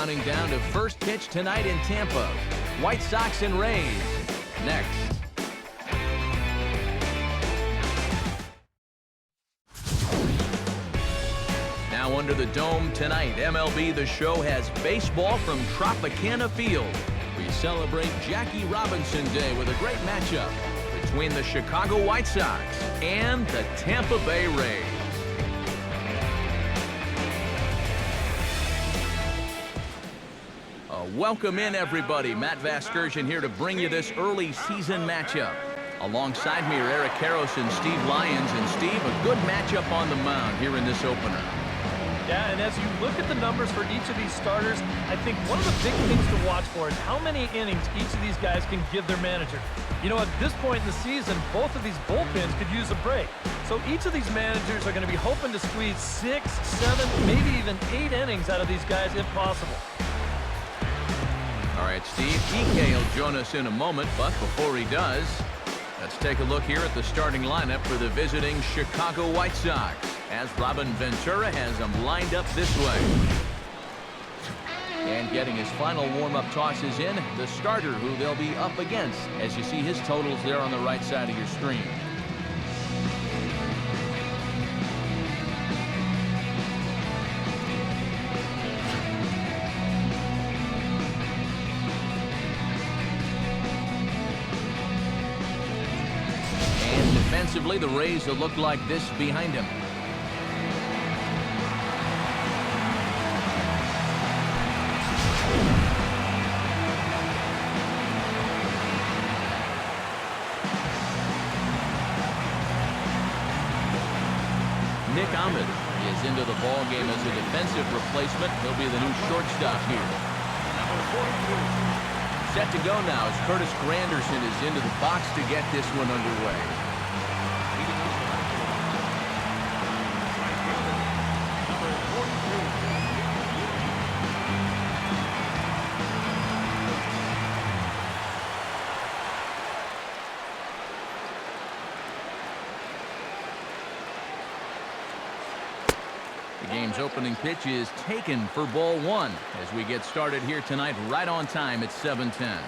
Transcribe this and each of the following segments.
counting down to first pitch tonight in Tampa. White Sox and Rays. Next. Now under the dome tonight, MLB The Show has baseball from Tropicana Field. We celebrate Jackie Robinson Day with a great matchup between the Chicago White Sox and the Tampa Bay Rays. Welcome in, everybody. Matt Vasgersian here to bring you this early season matchup. Alongside me are Eric Karros and Steve Lyons. And Steve, a good matchup on the mound here in this opener. Yeah, and as you look at the numbers for each of these starters, I think one of the big things to watch for is how many innings each of these guys can give their manager. You know, at this point in the season, both of these bullpens could use a break. So each of these managers are going to be hoping to squeeze 6, 7, maybe even 8 innings out of these guys if possible. All right, Steve, EK will join us in a moment, but before he does, let's take a look here at the starting lineup for the visiting Chicago White Sox, as Robin Ventura has them lined up this way. And getting his final warm-up tosses in, the starter who they'll be up against, as you see his totals there on the right side of your screen. Defensively, the Rays will look like this behind him. Nick Ahmed is into the ball game as a defensive replacement. He'll be the new shortstop here. Set to go now as Curtis Granderson is into the box to get this one underway. The game's opening pitch is taken for ball 1 as we get started here tonight right on time at 7:10.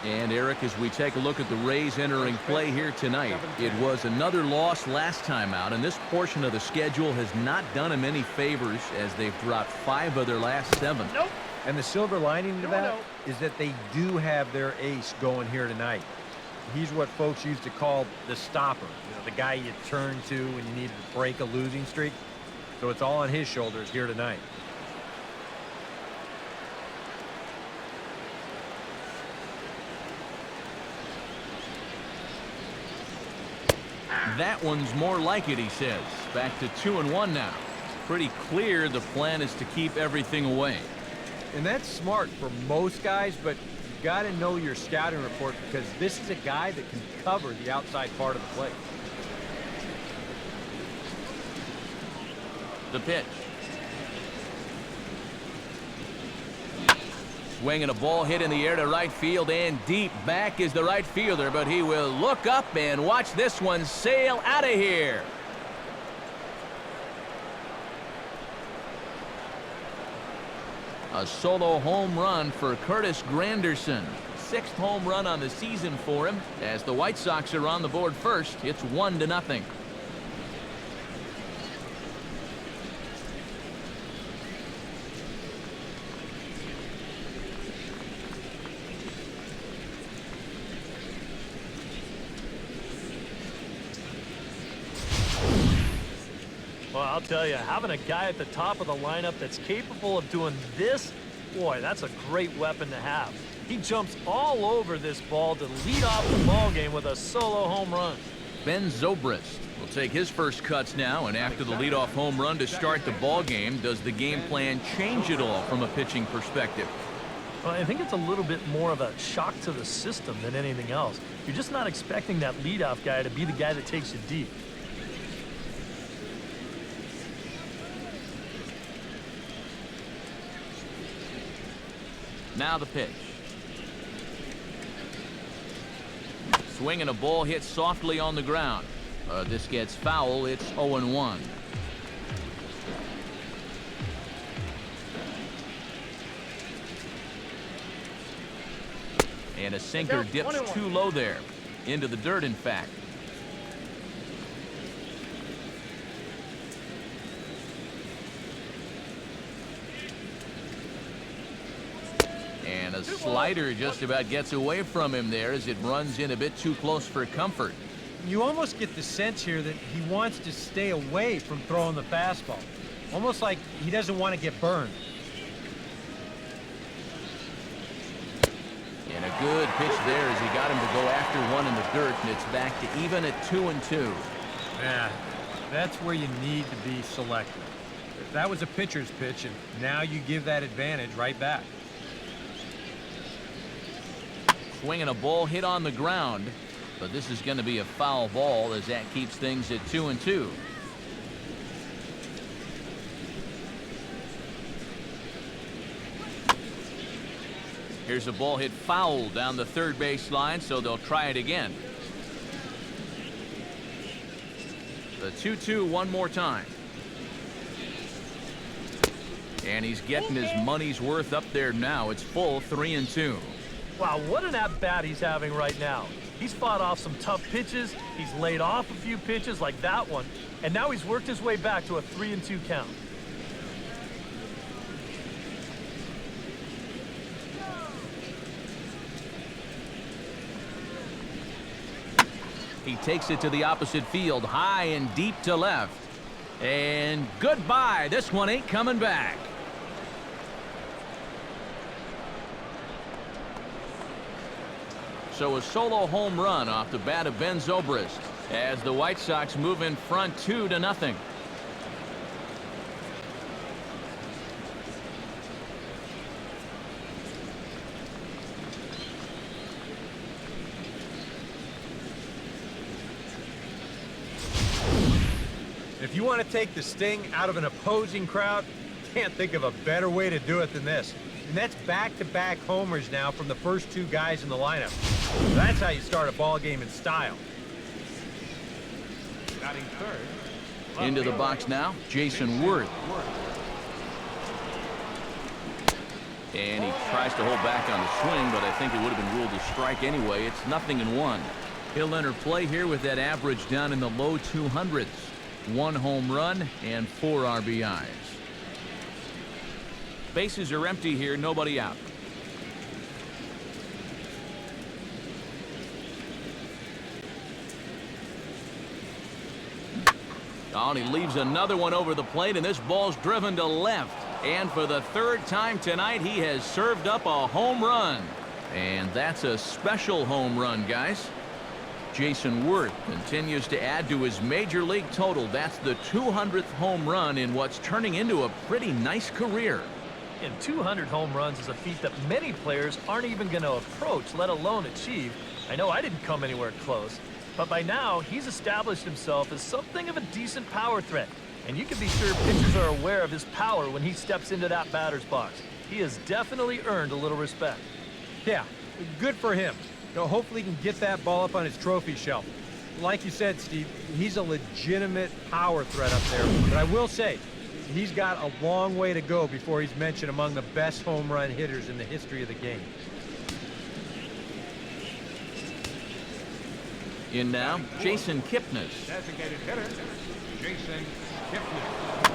And Eric, as we take a look at the Rays entering play here tonight, it was another loss last time out, and this portion of the schedule has not done them any favors as they've dropped 5 of their last 7. Nope. And the silver lining to that is that they do have their ace going here tonight. He's what folks used to call the stopper, you know, the guy you turn to when you need to break a losing streak. So it's all on his shoulders here tonight. That one's more like it, he says. Back to 2-1 now. Pretty clear the plan is to keep everything away. And that's smart for most guys, but you got to know your scouting report because this is a guy that can cover the outside part of the plate. The pitch. Swing and a ball hit in the air to right field, and deep back is the right fielder, but he will look up and watch this one sail out of here. A solo home run for Curtis Granderson. 6th home run on the season for him. As the White Sox are on the board first, it's 1-0. Well, I'll tell you, having a guy at the top of the lineup that's capable of doing this, boy, that's a great weapon to have. He jumps all over this ball to lead off the ball game with a solo home run. Ben Zobrist will take his first cuts now, and after the leadoff home run to start the ball game, does the game plan change at all from a pitching perspective? Well, I think it's a little bit more of a shock to the system than anything else. You're just not expecting that leadoff guy to be the guy that takes you deep. Now the pitch. Swing and a ball hit softly on the ground. This gets foul. It's 0-1. And a sinker dips too low there. Into the dirt, in fact. And a slider just about gets away from him there as it runs in a bit too close for comfort. You almost get the sense here that he wants to stay away from throwing the fastball. Almost like he doesn't want to get burned. And a good pitch there as he got him to go after one in the dirt, and it's back to even at 2-2. Yeah, that's where you need to be selective. That was a pitcher's pitch, and now you give that advantage right back. Swinging a ball hit on the ground, but this is going to be a foul ball as that keeps things at 2-2. Here's a ball hit foul down the third base line, so they'll try it again. The 2-2 one more time. And he's getting his money's worth up there now. It's full 3-2. Wow, what an at-bat he's having right now. He's fought off some tough pitches. He's laid off a few pitches like that one. And now he's worked his way back to a 3-2 count. He takes it to the opposite field, high and deep to left. And goodbye. This one ain't coming back. So a solo home run off the bat of Ben Zobrist as the White Sox move in front 2-0. If you want to take the sting out of an opposing crowd, can't think of a better way to do it than this. And that's back-to-back homers now from the first two guys in the lineup. That's how you start a ball game in style. Batting third. Into the box now, Jason Worth. And he tries to hold back on the swing, but I think it would have been ruled a strike anyway. It's 0-1. He'll enter play here with that average down in the low 200s. 1 home run and 4 RBIs. Bases are empty here, nobody out. Oh, and he leaves another one over the plate, and this ball's driven to left. And for the third time tonight, he has served up a home run. And that's a special home run, guys. Jason Worth continues to add to his major league total. That's the 200th home run in what's turning into a pretty nice career. And 200 home runs is a feat that many players aren't even going to approach, let alone achieve. I know I didn't come anywhere close, but by now he's established himself as something of a decent power threat. And you can be sure pitchers are aware of his power when he steps into that batter's box. He has definitely earned a little respect. Yeah, good for him. Hopefully he can get that ball up on his trophy shelf. Like you said, Steve, he's a legitimate power threat up there. But I will say, he's got a long way to go before he's mentioned among the best home run hitters in the history of the game. In now, Jason Kipnis. Designated hitter, Jason Kipnis.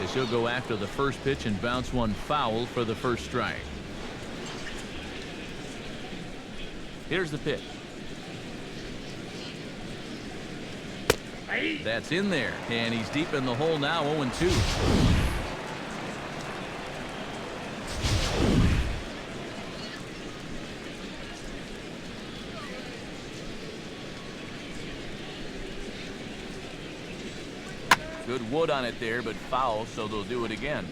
As he'll go after the first pitch and bounce one foul for the first strike. Here's the pitch. That's in there, and he's deep in the hole now, 0-2. Good wood on it there, but foul, so they'll do it again.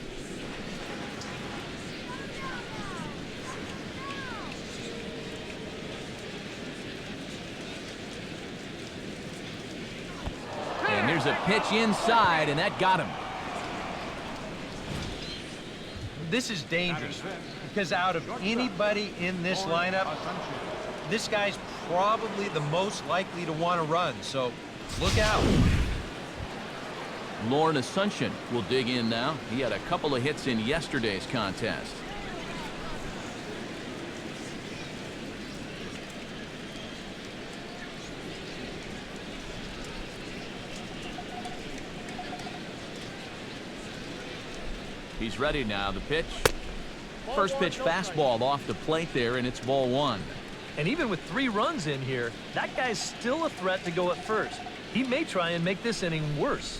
And there's a pitch inside, and that got him. This is dangerous because out of anybody in this lineup, this guy's probably the most likely to want to run, so look out. Lauren Asuncion will dig in now. He had a couple of hits in yesterday's contest. He's ready now. The pitch. First pitch fastball off the plate there, and it's ball one. And even with 3 runs in here, that guy's still a threat to go at first. He may try and make this inning worse.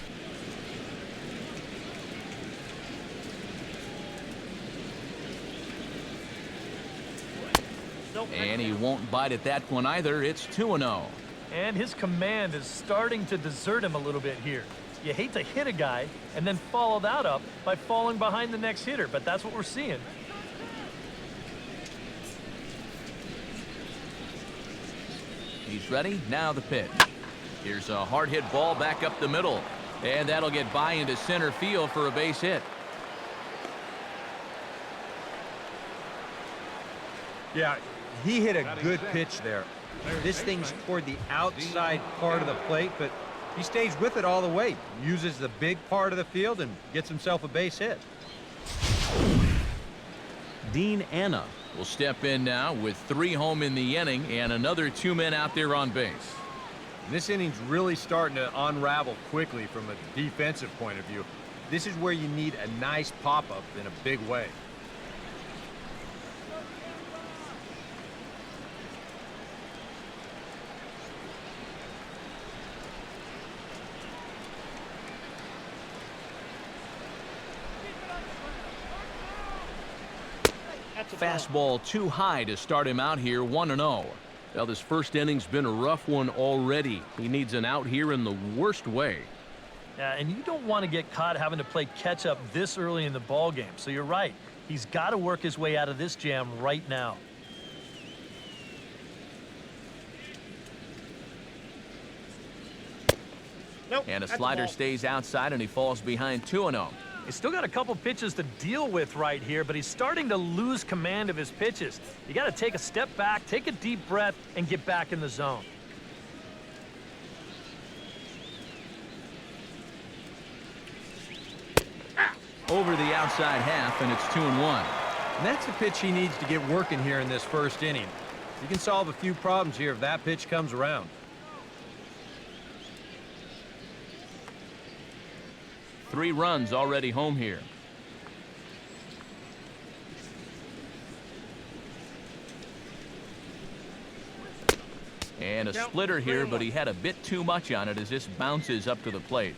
And he won't bite at that one either. It's 2-0. And his command is starting to desert him a little bit here. You hate to hit a guy and then follow that up by falling behind the next hitter, but that's what we're seeing. He's ready. Now the pitch. Here's a hard hit ball back up the middle. And that'll get by into center field for a base hit. Yeah, he hit a good pitch there. This thing's toward the outside part of the plate, but he stays with it all the way. Uses the big part of the field and gets himself a base hit. Dean Anna will step in now with 3 home in the inning and another 2 men out there on base. This inning's really starting to unravel quickly from a defensive point of view. This is where you need a nice pop-up in a big way. Fastball too high to start him out here, 1-0. Well, this first inning's been a rough one already. He needs an out here in the worst way. Yeah, and you don't want to get caught having to play catch-up this early in the ball game. So you're right. He's got to work his way out of this jam right now. And a slider stays outside, and he falls behind 2-0. He's still got a couple pitches to deal with right here, but he's starting to lose command of his pitches. You got to take a step back, take a deep breath, and get back in the zone. Over the outside half, and it's 2-1. And that's the pitch he needs to get working here in this first inning. You can solve a few problems here if that pitch comes around. Three runs already home here. And a splitter here, but he had a bit too much on it as this bounces up to the plate.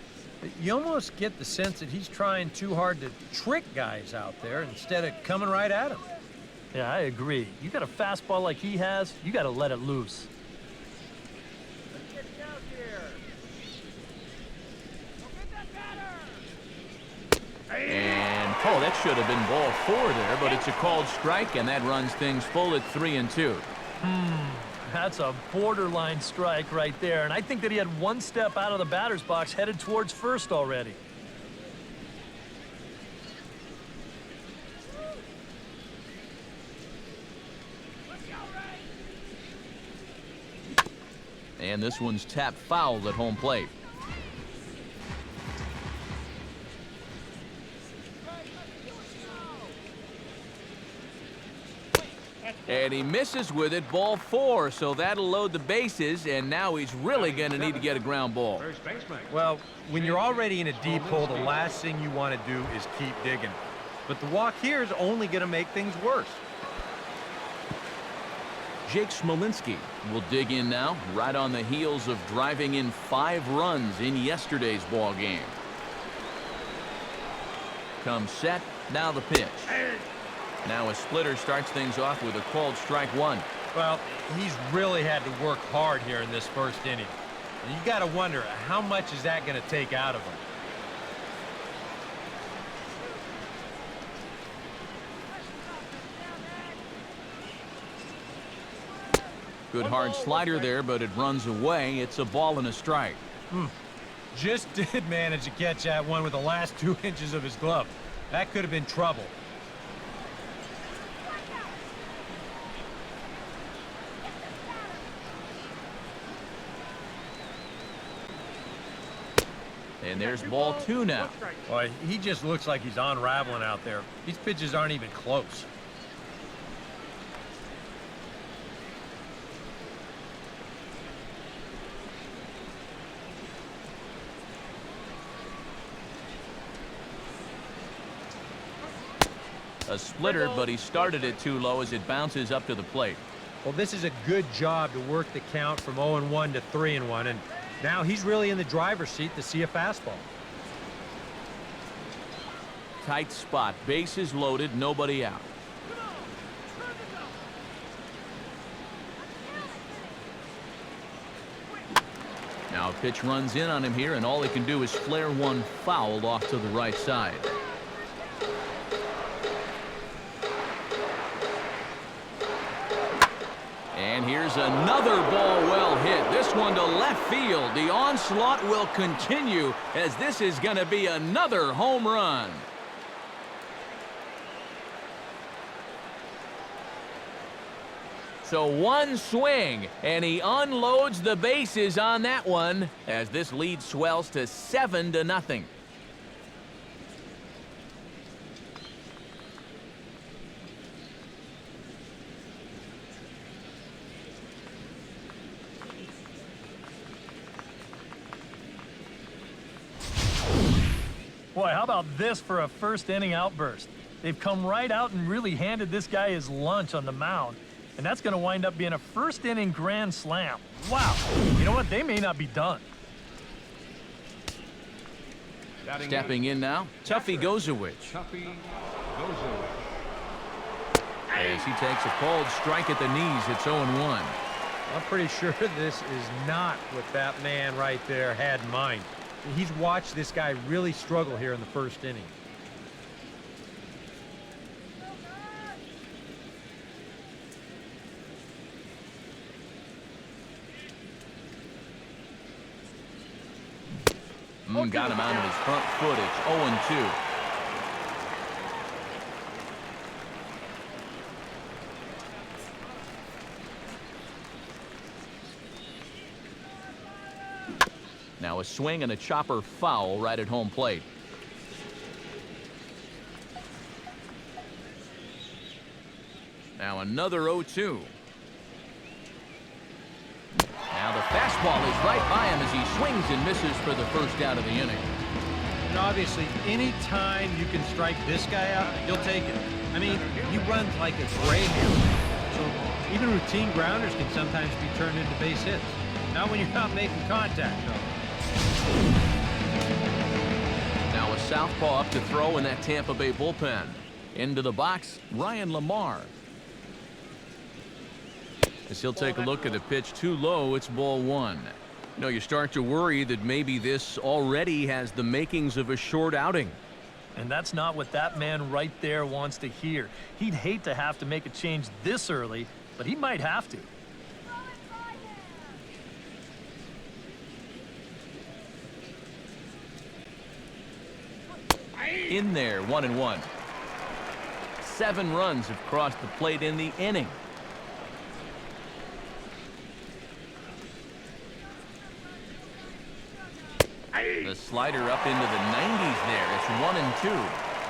You almost get the sense that he's trying too hard to trick guys out there instead of coming right at him. Yeah, I agree. You got a fastball like he has, you got to let it loose. And, oh, that should have been ball 4 there, but it's a called strike, and that runs things full at 3-2. That's a borderline strike right there, and I think that he had one step out of the batter's box headed towards first already. And this one's tapped foul at home plate. And he misses with it, ball 4, so that'll load the bases, and now he's really going to need to get a ground ball. Well, when you're already in a deep hole, the last thing you want to do is keep digging. But the walk here is only going to make things worse. Jake Smolinski will dig in now, right on the heels of driving in 5 runs in yesterday's ball game. Comes set, now the pitch. Now a splitter starts things off with a called strike 1. Well, he's really had to work hard here in this first inning. And you got to wonder, how much is that going to take out of him? Good hard slider there, but it runs away. It's a ball and a strike. Just did manage to catch that one with the last 2 inches of his glove. That could have been trouble. And there's ball 2 now. Boy, he just looks like he's unraveling out there. These pitches aren't even close. A splitter, but he started it too low as it bounces up to the plate. Well, this is a good job to work the count from 0-1 to 3-1, and now he's really in the driver's seat to see a fastball. Tight spot, bases loaded, nobody out. Now a pitch runs in on him here, and all he can do is flare one foul off to the right side. And here's another ball well hit. This one to left field. The onslaught will continue as this is going to be another home run. So one swing, and he unloads the bases on that one as this lead swells to 7-0. Boy, how about this for a first inning outburst? They've come right out and really handed this guy his lunch on the mound. And that's going to wind up being a first inning grand slam. Wow. You know what? They may not be done. Stepping in now, Tuffy Gozowicz. As he takes a called strike at the knees, it's 0-1. I'm pretty sure this is not what that man right there had in mind. He's watched this guy really struggle here in the first inning. Got him out of his front foot. It's 0-2. Now a swing and a chopper foul right at home plate. Now another 0-2. Now the fastball is right by him as he swings and misses for the first out of the inning. And obviously, any time you can strike this guy out, you'll take it. I mean, he runs like a greyhound. So even routine grounders can sometimes be turned into base hits. Not when you're not making contact, though. Now a southpaw up to throw in that Tampa Bay bullpen. Into the box, Ryan Lamar. As he'll take a look at the pitch too low, it's ball one. You know, you start to worry that maybe this already has the makings of a short outing. And that's not what that man right there wants to hear. He'd hate to have to make a change this early, but he might have to. In there, 1-1. 7 runs have crossed the plate in the inning. The slider up into the 90s there. It's 1-2.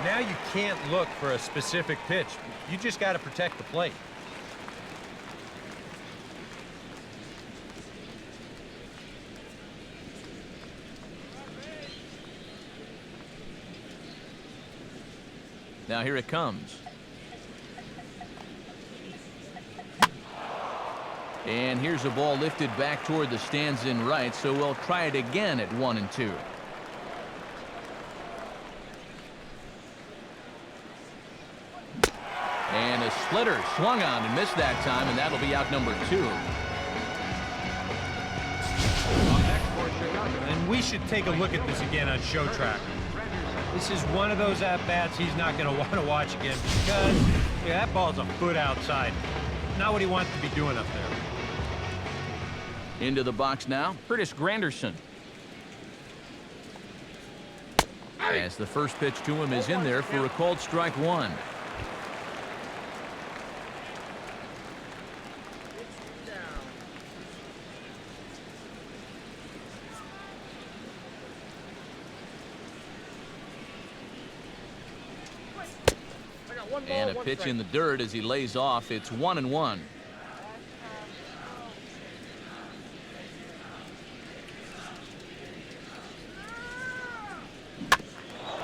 Now you can't look for a specific pitch. You just got to protect the plate. Now here it comes. And here's a ball lifted back toward the stands in right, so we'll try it again at 1-2. And a splitter swung on and missed that time, and that'll be out number 2. And we should take a look at this again on Show Track. This is one of those at-bats he's not going to want to watch again because that ball's a foot outside. Not what he wants to be doing up there. Into the box now, Curtis Granderson. As the first pitch to him is in there for a called strike one. And a pitch in the dirt as he lays off. It's 1-1.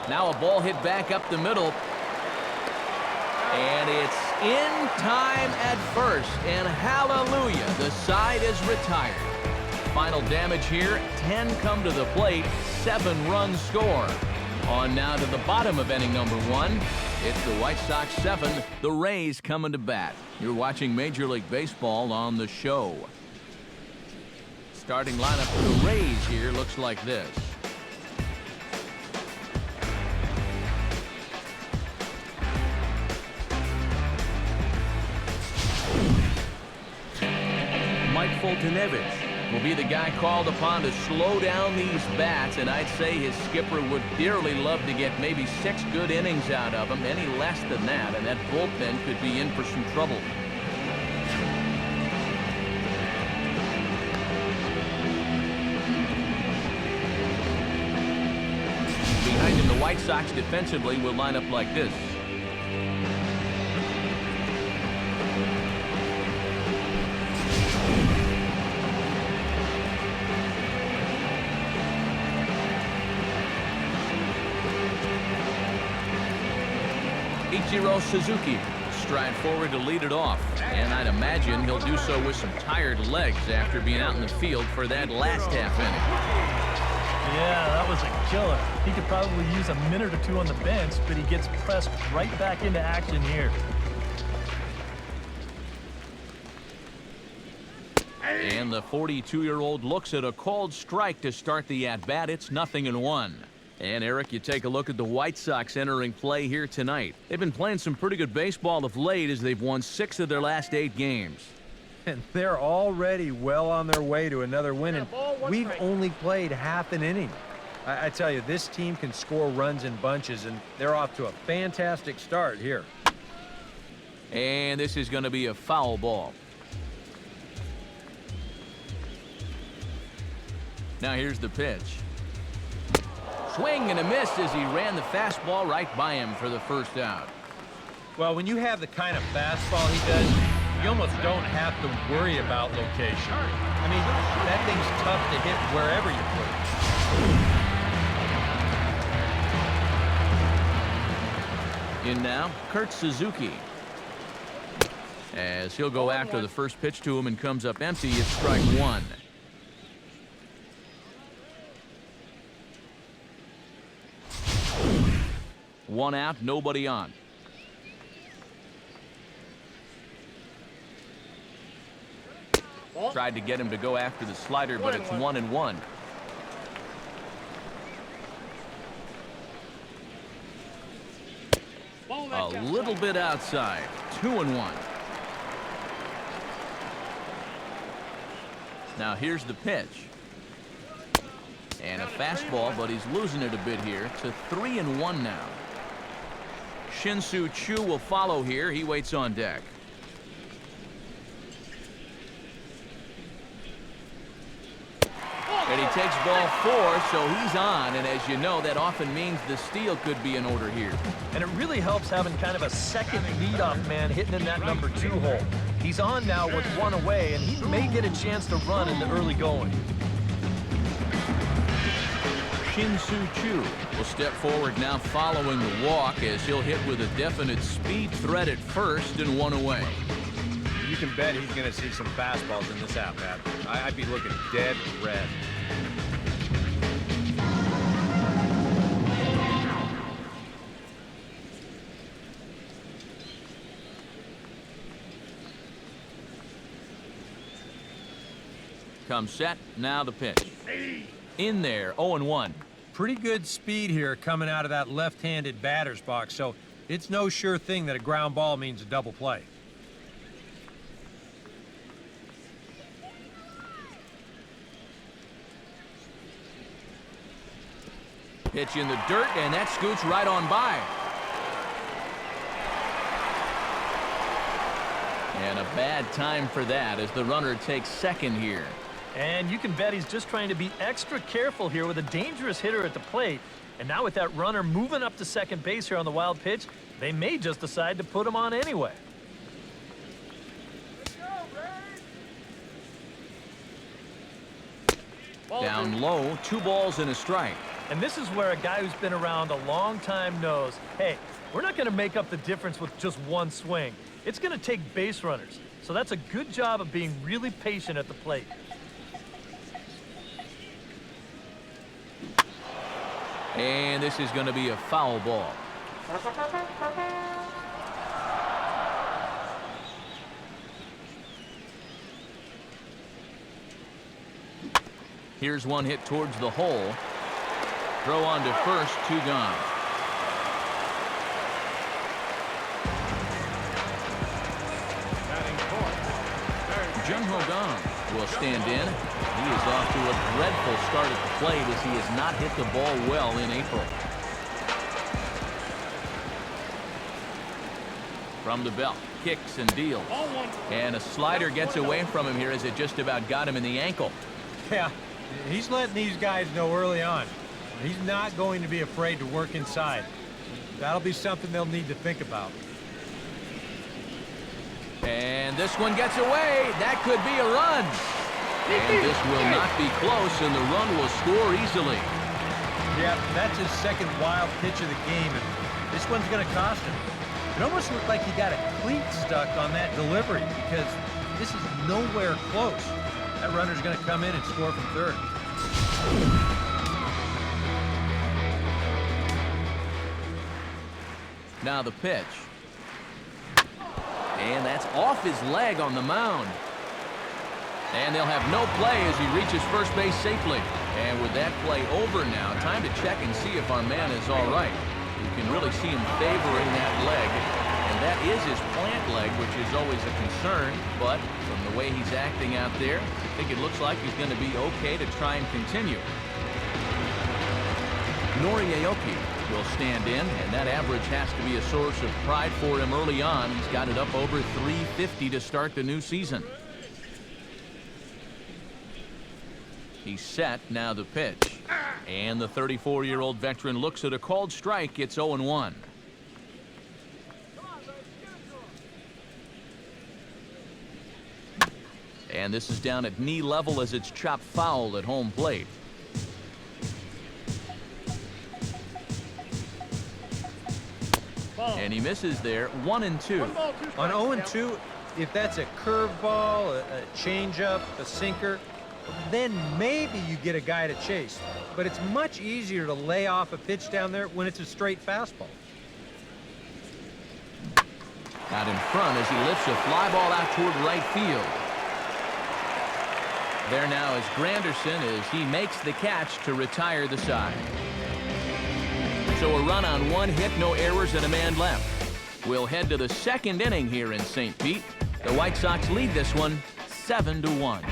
Now a ball hit back up the middle. And it's in time at first, and hallelujah, the side is retired. Final damage here, 10 come to the plate, 7 runs score. On now to the bottom of inning number 1. It's the White Sox 7, the Rays coming to bat. You're watching Major League Baseball on the show. Starting lineup for the Rays here looks like this. Mike Foltynewicz will be the guy called upon to slow down these bats, and I'd say his skipper would dearly love to get maybe 6 good innings out of him. Any less than that, and that bullpen could be in for some trouble. Behind him, the White Sox defensively will line up like this. Suzuki stride forward to lead it off, and I'd imagine he'll do so with some tired legs after being out in the field for that last half inning. Yeah, that was a killer. He could probably use a minute or 2 on the bench, but he gets pressed right back into action here. And the 42-year-old looks at a called strike to start the at-bat. It's 0-1. And, Eric, you take a look at the White Sox entering play here tonight. They've been playing some pretty good baseball of late as they've won 6 of their last 8 games. And they're already well on their way to another win, and we've only played half an inning. I tell you, this team can score runs in bunches, and they're off to a fantastic start here. And this is going to be a foul ball. Now here's the pitch. Swing and a miss as he ran the fastball right by him for the first out. Well, when you have the kind of fastball he does, you almost don't have to worry about location. I mean, that thing's tough to hit wherever you put it. In now, Kurt Suzuki. As he'll go after the first pitch to him and comes up empty, it's strike 1. One out, nobody on. Tried to get him to go after the slider, but it's 1-1. A little bit outside. 2-1. Now here's the pitch. And a fastball, but he's losing it a bit here. It's a 3-1 now. Shin-Soo Choo will follow here. He waits on deck. And he takes ball 4, so he's on. And as you know, that often means the steal could be in order here. And it really helps having kind of a second leadoff man hitting in that number 2 hole. He's on now with 1 away, and he may get a chance to run in the early going. Shin-Soo Choo will step forward now following the walk as he'll hit with a definite speed threat at first and 1 away. You can bet he's going to see some fastballs in this at-bat. I'd be looking dead red. Comes set, now the pitch. In there, 0-1. Pretty good speed here coming out of that left-handed batter's box, so it's no sure thing that a ground ball means a double play. Pitch in the dirt, and that scoots right on by. And a bad time for that as the runner takes second here. And you can bet he's just trying to be extra careful here with a dangerous hitter at the plate. And now with that runner moving up to second base here on the wild pitch, they may just decide to put him on anyway. Down low, 2 balls and a strike. And this is where a guy who's been around a long time knows, hey, we're not going to make up the difference with just one swing. It's going to take base runners. So that's a good job of being really patient at the plate. And this is going to be a foul ball. Here's one hit towards the hole. Throw on to first, 2 gone. Jung-Ho Kang will stand in. He is off to a dreadful start at the plate as he has not hit the ball well in April. From the belt, kicks and deals. And a slider gets away from him here as it just about got him in the ankle. Yeah, he's letting these guys know early on. He's not going to be afraid to work inside. That'll be something they'll need to think about. And this one gets away. That could be a run. And this will not be close, and the run will score easily. Yeah, that's his second wild pitch of the game, and this one's going to cost him. It almost looked like he got a cleat stuck on that delivery because this is nowhere close. That runner's going to come in and score from third. Now the pitch. And that's off his leg on the mound. And they'll have no play as he reaches first base safely. And with that play over now, time to check and see if our man is all right. You can really see him favoring that leg. And that is his plant leg, which is always a concern. But from the way he's acting out there, I think it looks like he's going to be okay to try and continue. Noriaoki will stand in, and that average has to be a source of pride for him early on. He's got it up over 350 to start the new season. He's set, now the pitch. And the 34-year-old veteran looks at a called strike. It's 0-1. And this is down at knee level as it's chopped foul at home plate. And he misses there, 1-2. On 0-2, if that's a curveball, a changeup, a sinker, then maybe you get a guy to chase. But it's much easier to lay off a pitch down there when it's a straight fastball. Out in front as he lifts a fly ball out toward right field. There now is Granderson as he makes the catch to retire the side. So a run on 1 hit, no errors, and a man left. We'll head to the second inning here in St. Pete. The White Sox lead this one 7-1.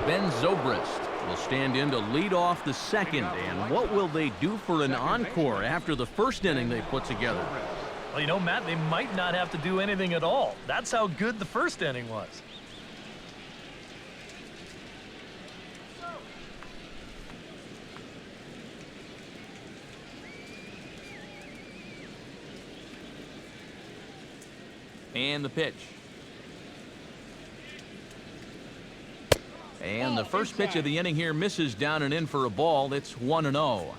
Ben Zobrist will stand in to lead off the second. And what will they do for an encore after the first inning they put together? Well, you know, Matt, they might not have to do anything at all. That's how good the first inning was. And the pitch. And the first pitch of the inning here misses down and in for a ball. It's 1-0.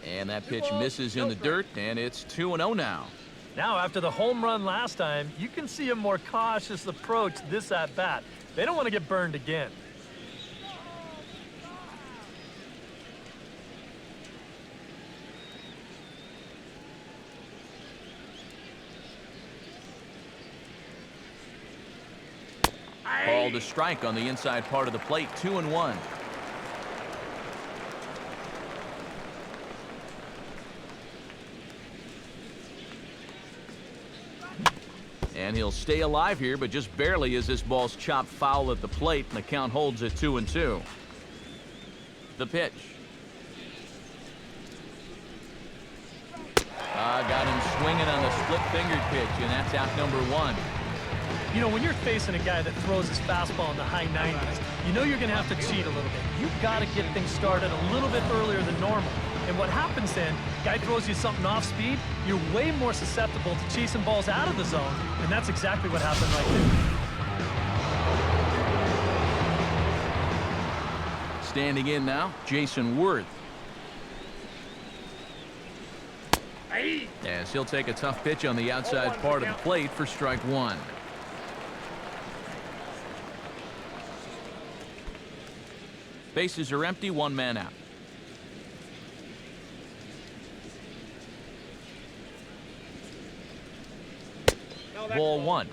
And that pitch misses in the dirt, and it's 2-0 now. Now, after the home run last time, you can see a more cautious approach this at-bat. They don't want to get burned again. Called a strike on the inside part of the plate, 2-1. And he'll stay alive here, but just barely as this ball's chopped foul at the plate, and the count holds at 2-2. The pitch. Got him swinging on the split-fingered pitch, and that's out number 1. You know, when you're facing a guy that throws his fastball in the high 90s, you know you're going to have to cheat a little bit. You've got to get things started a little bit earlier than normal. And what happens then, guy throws you something off speed, you're way more susceptible to chasing balls out of the zone, and that's exactly what happened right there. Standing in now, Jason Worth. As he'll take a tough pitch on the outside part of the plate for strike one. Bases are empty, one man out. Ball one.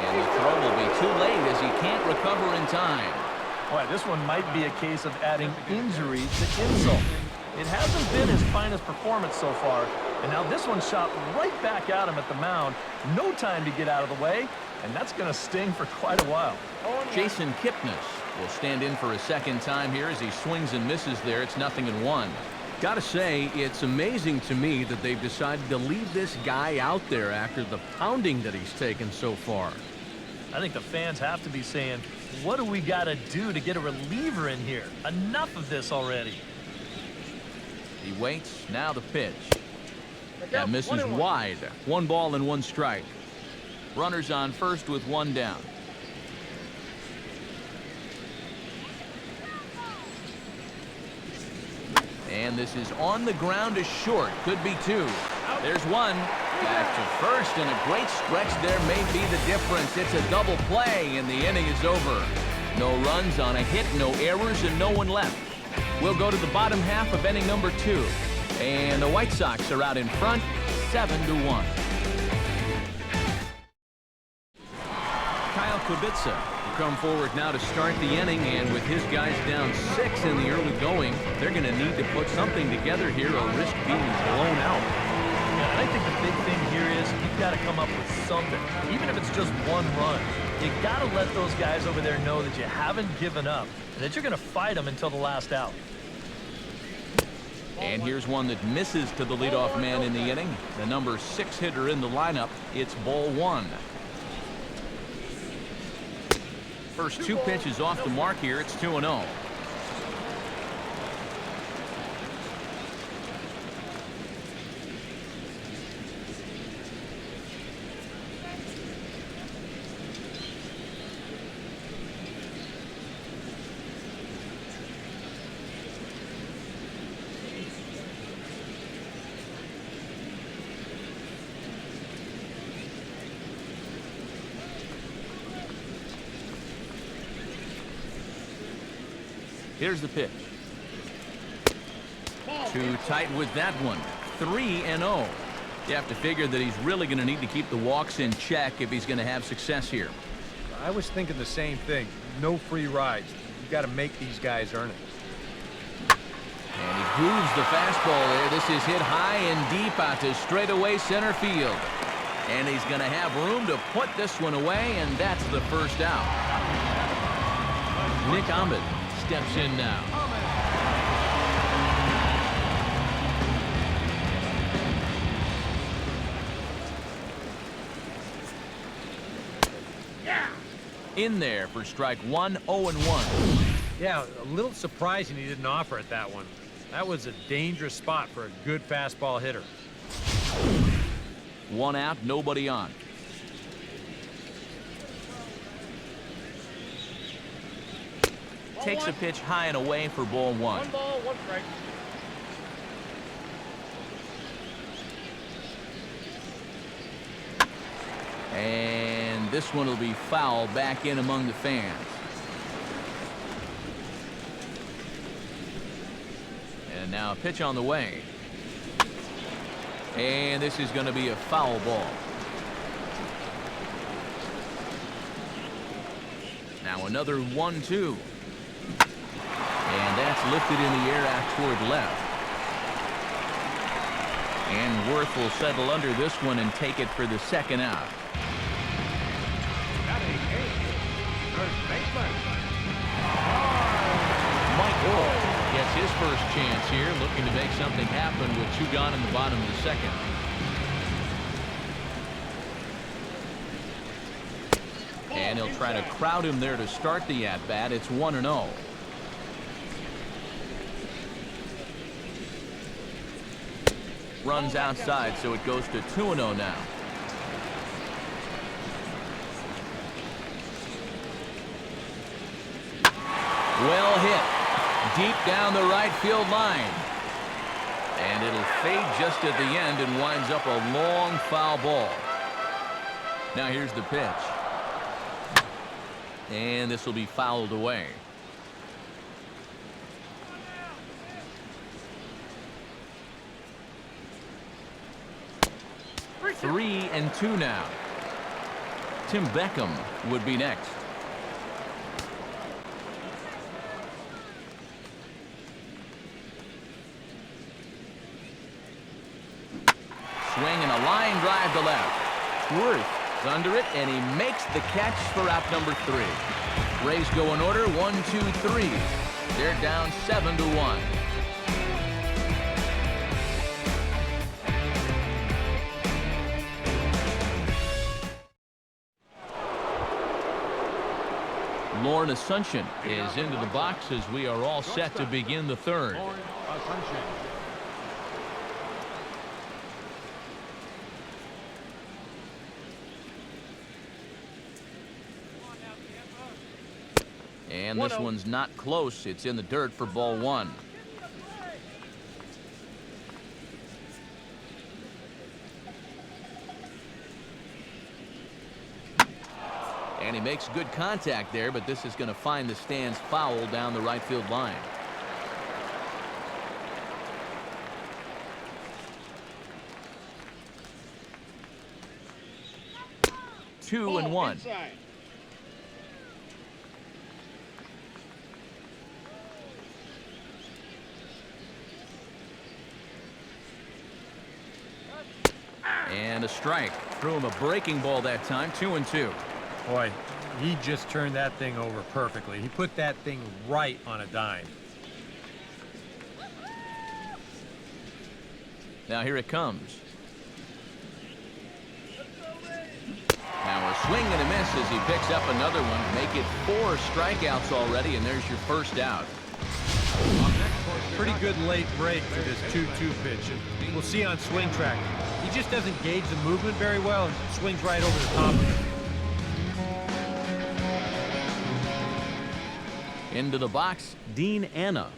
And the throw will be too late as he can't recover in time. Boy, this one might be a case of adding injury to insult. It hasn't been his finest performance so far, and now this one shot right back at him at the mound. No time to get out of the way, and that's going to sting for quite a while. Jason Kipnis will stand in for a second time here as he swings and misses there. It's 0-1. Gotta say, it's amazing to me that they've decided to leave this guy out there after the pounding that he's taken so far. I think the fans have to be saying, what do we got to do to get a reliever in here? Enough of this already. He waits, now the pitch. That misses wide. 1 ball and 1 strike. Runners on first with 1 down. And this is on the ground to short. Could be 2. There's 1. Back to first, and a great stretch there may be the difference. It's a double play, and the inning is over. No runs on a hit, no errors, and no one left. We'll go to the bottom half of inning number 2. And the White Sox are out in front, 7-1. Kyle Kubica will come forward now to start the inning, and with his guys down 6 in the early going, they're going to need to put something together here or risk being blown out. Yeah, I think the big thing here is you've got to come up with something, even if it's just 1 run. You got to let those guys over there know that you haven't given up and that you're going to fight them until the last out. And here's one that misses to the leadoff man in the inning. The number 6 hitter in the lineup. It's ball 1. First 2 pitches off the mark here. It's 2-0. Here's the pitch. Too tight with that one. 3-0. You have to figure that he's really going to need to keep the walks in check if he's going to have success here. I was thinking the same thing. No free rides. You got to make these guys earn it. And he grooves the fastball there. This is hit high and deep out to straightaway center field. And he's going to have room to put this one away, and that's the first out. Nick Ahmed steps in now. In there for strike 1, 0-1. Yeah, a little surprising he didn't offer it that one. That was a dangerous spot for a good fastball hitter. 1 out, nobody on. Takes a pitch high and away for ball 1. 1 ball, 1 strike. And this one will be foul back in among the fans. And now a pitch on the way. And this is going to be a foul ball. Now another 1-2. And that's lifted in the air out toward left. And Worth will settle under this one and take it for the second out. Mike Orr gets his first chance here, looking to make something happen with 2 gone in the bottom of the second. And he'll try to crowd him there to start the at-bat. It's 1-0. Runs outside, so it goes to 2-0 now. Well hit. Deep down the right field line. And it'll fade just at the end and winds up a long foul ball. Now here's the pitch. And this will be fouled away. Three and 2 now. Tim Beckham would be next. Swing and a line drive to left. Worth is under it, and he makes the catch for out number 3. Rays go in order, 1, 2, 3. They're down 7-1. Lauren Assumption is into the box as we are all set to begin the third. And this one's not close. It's in the dirt for ball 1. And he makes good contact there, but this is going to find the stands foul down the right field line. Two and 1. Inside. And a strike. Threw him a breaking ball that time. 2 and 2. Boy, he just turned that thing over perfectly. He put that thing right on a dime. Now here it comes. Now a swing and a miss as he picks up another one. Make it 4 strikeouts already, and there's your first out. Pretty good late break for this 2-2 pitch. And we'll see on swing track. He just doesn't gauge the movement very well and swings right over the top of it. Into the box, Dean Anna.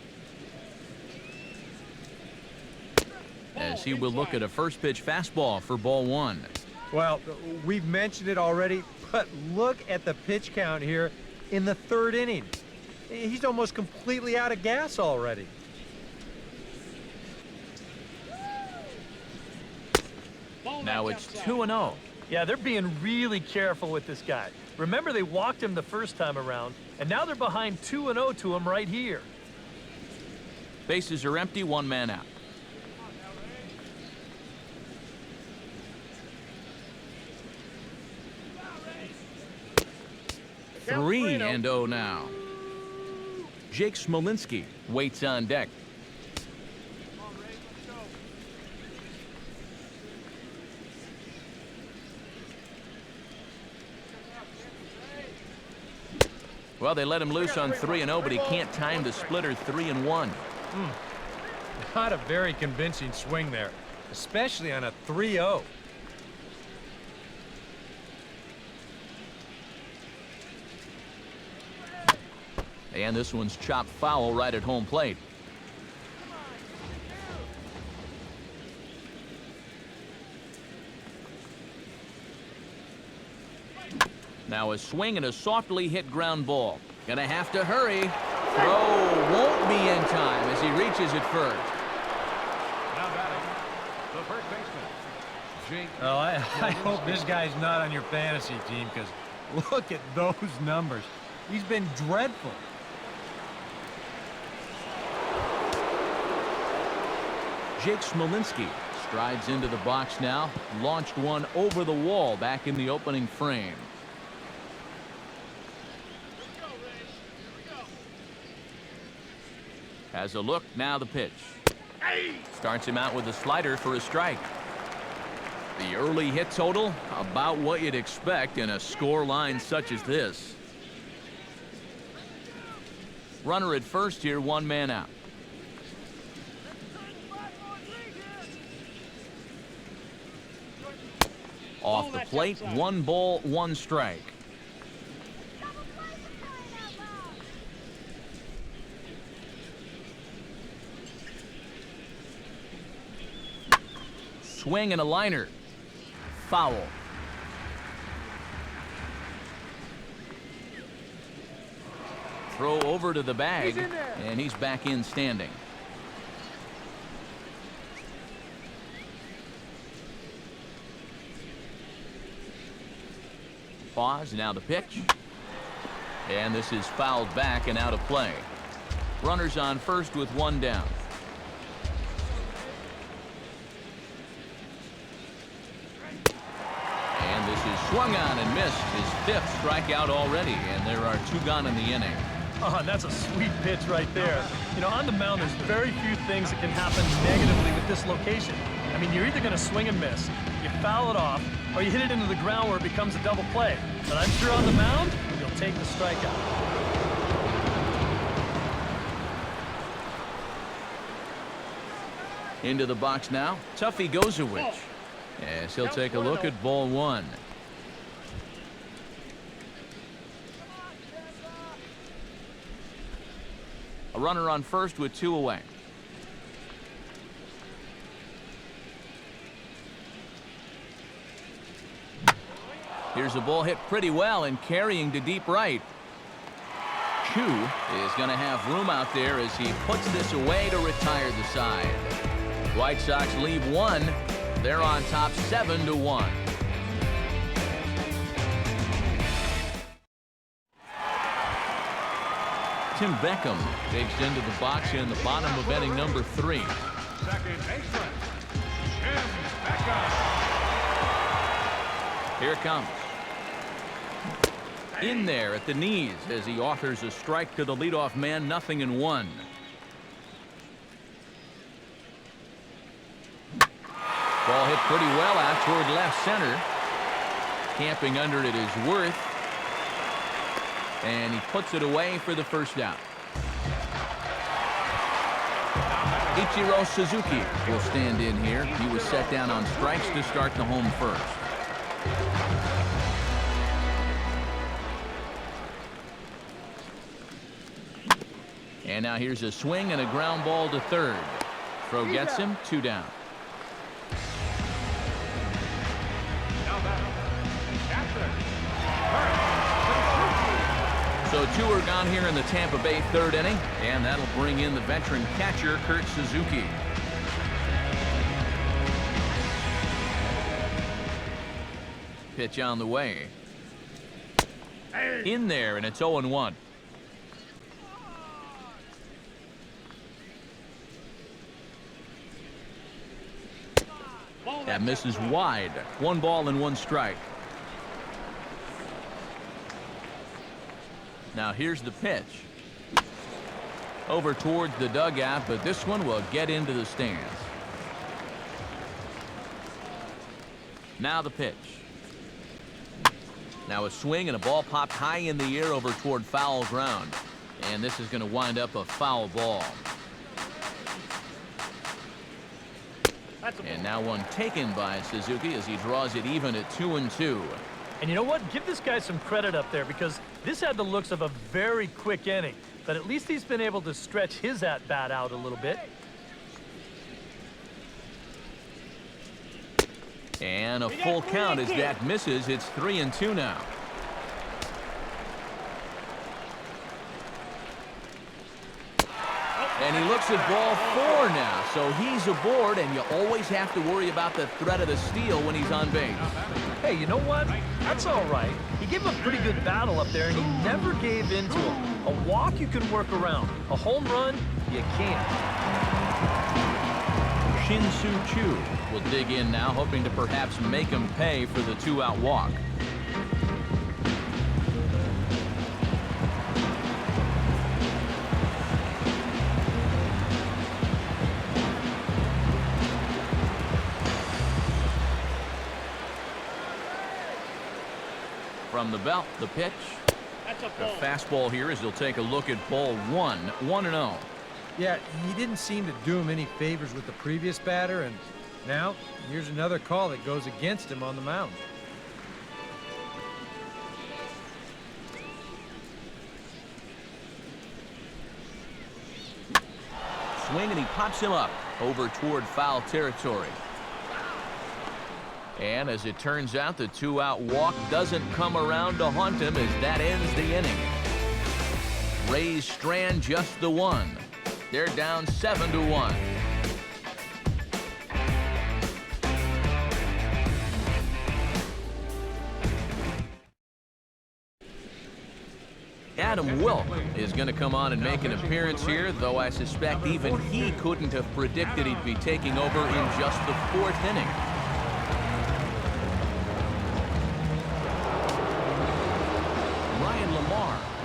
As he will look at a first pitch fastball for ball 1. Well, we've mentioned it already, but look at the pitch count here in the 3rd inning. He's almost completely out of gas already. Now it's 2-0. Yeah, they're being really careful with this guy. Remember, they walked him the first time around, and now they're behind 2-0 to him right here. Bases are empty, 1 man out. Three and 0 now. Jake Smolinski waits on deck. Well, they let him loose on 3-0, but he can't time the splitter. 3-1. Not a very convincing swing there, especially on a 3-0. And this one's chopped foul right at home plate. Now a swing and a softly hit ground ball. Gonna have to hurry. Throw won't be in time as he reaches it first. Now batting, the first baseman, Jake. Well, I hope this guy's not on your fantasy team, because look at those numbers. He's been dreadful. Jake Smolinski strides into the box now. Launched one over the wall back in the opening frame. Has a look, now the pitch. Starts him out with a slider for a strike. The early hit total, about what you'd expect in a score line such as this. Runner at first here, 1 man out. Off the plate, 1 ball, 1 strike. Swing and a liner. Foul. Throw over to the bag, and he's back in standing. Pause, now the pitch. And this is fouled back and out of play. Runners on first with 1 down. And this is swung on and missed. His 5th strikeout already, and there are 2 gone in the inning. Oh, and that's a sweet pitch right there. You know, on the mound, there's very few things that can happen negatively with this location. I mean, you're either going to swing and miss, you foul it off, or you hit it into the ground where it becomes a double play. But I'm sure on the mound, you'll take the strikeout. Into the box now, Tuffy Gozowicz. Yes, he'll take a look at ball 1. A runner on first with 2 away. Here's a ball hit pretty well and carrying to deep right. Chu is going to have room out there as he puts this away to retire the side. White Sox leave 1. They're on top 7-1. Tim Beckham takes into the box in the bottom of inning number 3. Second baseman, Tim Beckham. Here it comes. In there at the knees as he offers a strike to the leadoff man, 0-1. Ball hit pretty well out toward left center. Camping under it is Worth. And he puts it away for the first out. Ichiro Suzuki will stand in here. He was set down on strikes to start the home first. And now here's a swing and a ground ball to third. Throw gets him, 2 down. So 2 are gone here in the Tampa Bay 3rd inning, and that'll bring in the veteran catcher, Kurt Suzuki. Pitch on the way. In there, and it's 0-1. That misses wide. 1 ball and 1 strike. Now here's the pitch. Over towards the dugout, but this one will get into the stands. Now the pitch. Now a swing and a ball popped high in the air over toward foul ground. And this is going to wind up a foul ball. And now one taken by Suzuki as he draws it even at 2-2. And you know what? Give this guy some credit up there because this had the looks of a very quick inning. But at least he's been able to stretch his at-bat out a little bit. And a full count as that misses. It's 3-2 now. And he looks at ball 4 now. So he's aboard, and you always have to worry about the threat of the steal when he's on base. Hey, you know what? That's all right. He gave him a pretty good battle up there, and he never gave in to him. A walk you can work around. A home run, you can't. Shin-Soo Choo will dig in now, hoping to perhaps make him pay for the 2-out walk. From the belt, the pitch. The fastball here as he'll take a look at ball 1, 1-0. Yeah, he didn't seem to do him any favors with the previous batter, and now here's another call that goes against him on the mound. Swing, and he pops him up over toward foul territory. And as it turns out, the 2-out walk doesn't come around to haunt him as that ends the inning. Rays strand just the one. They're down 7-1. Adam Wilk is going to come on and make an appearance here, though I suspect even he couldn't have predicted he'd be taking over in just the 4th inning.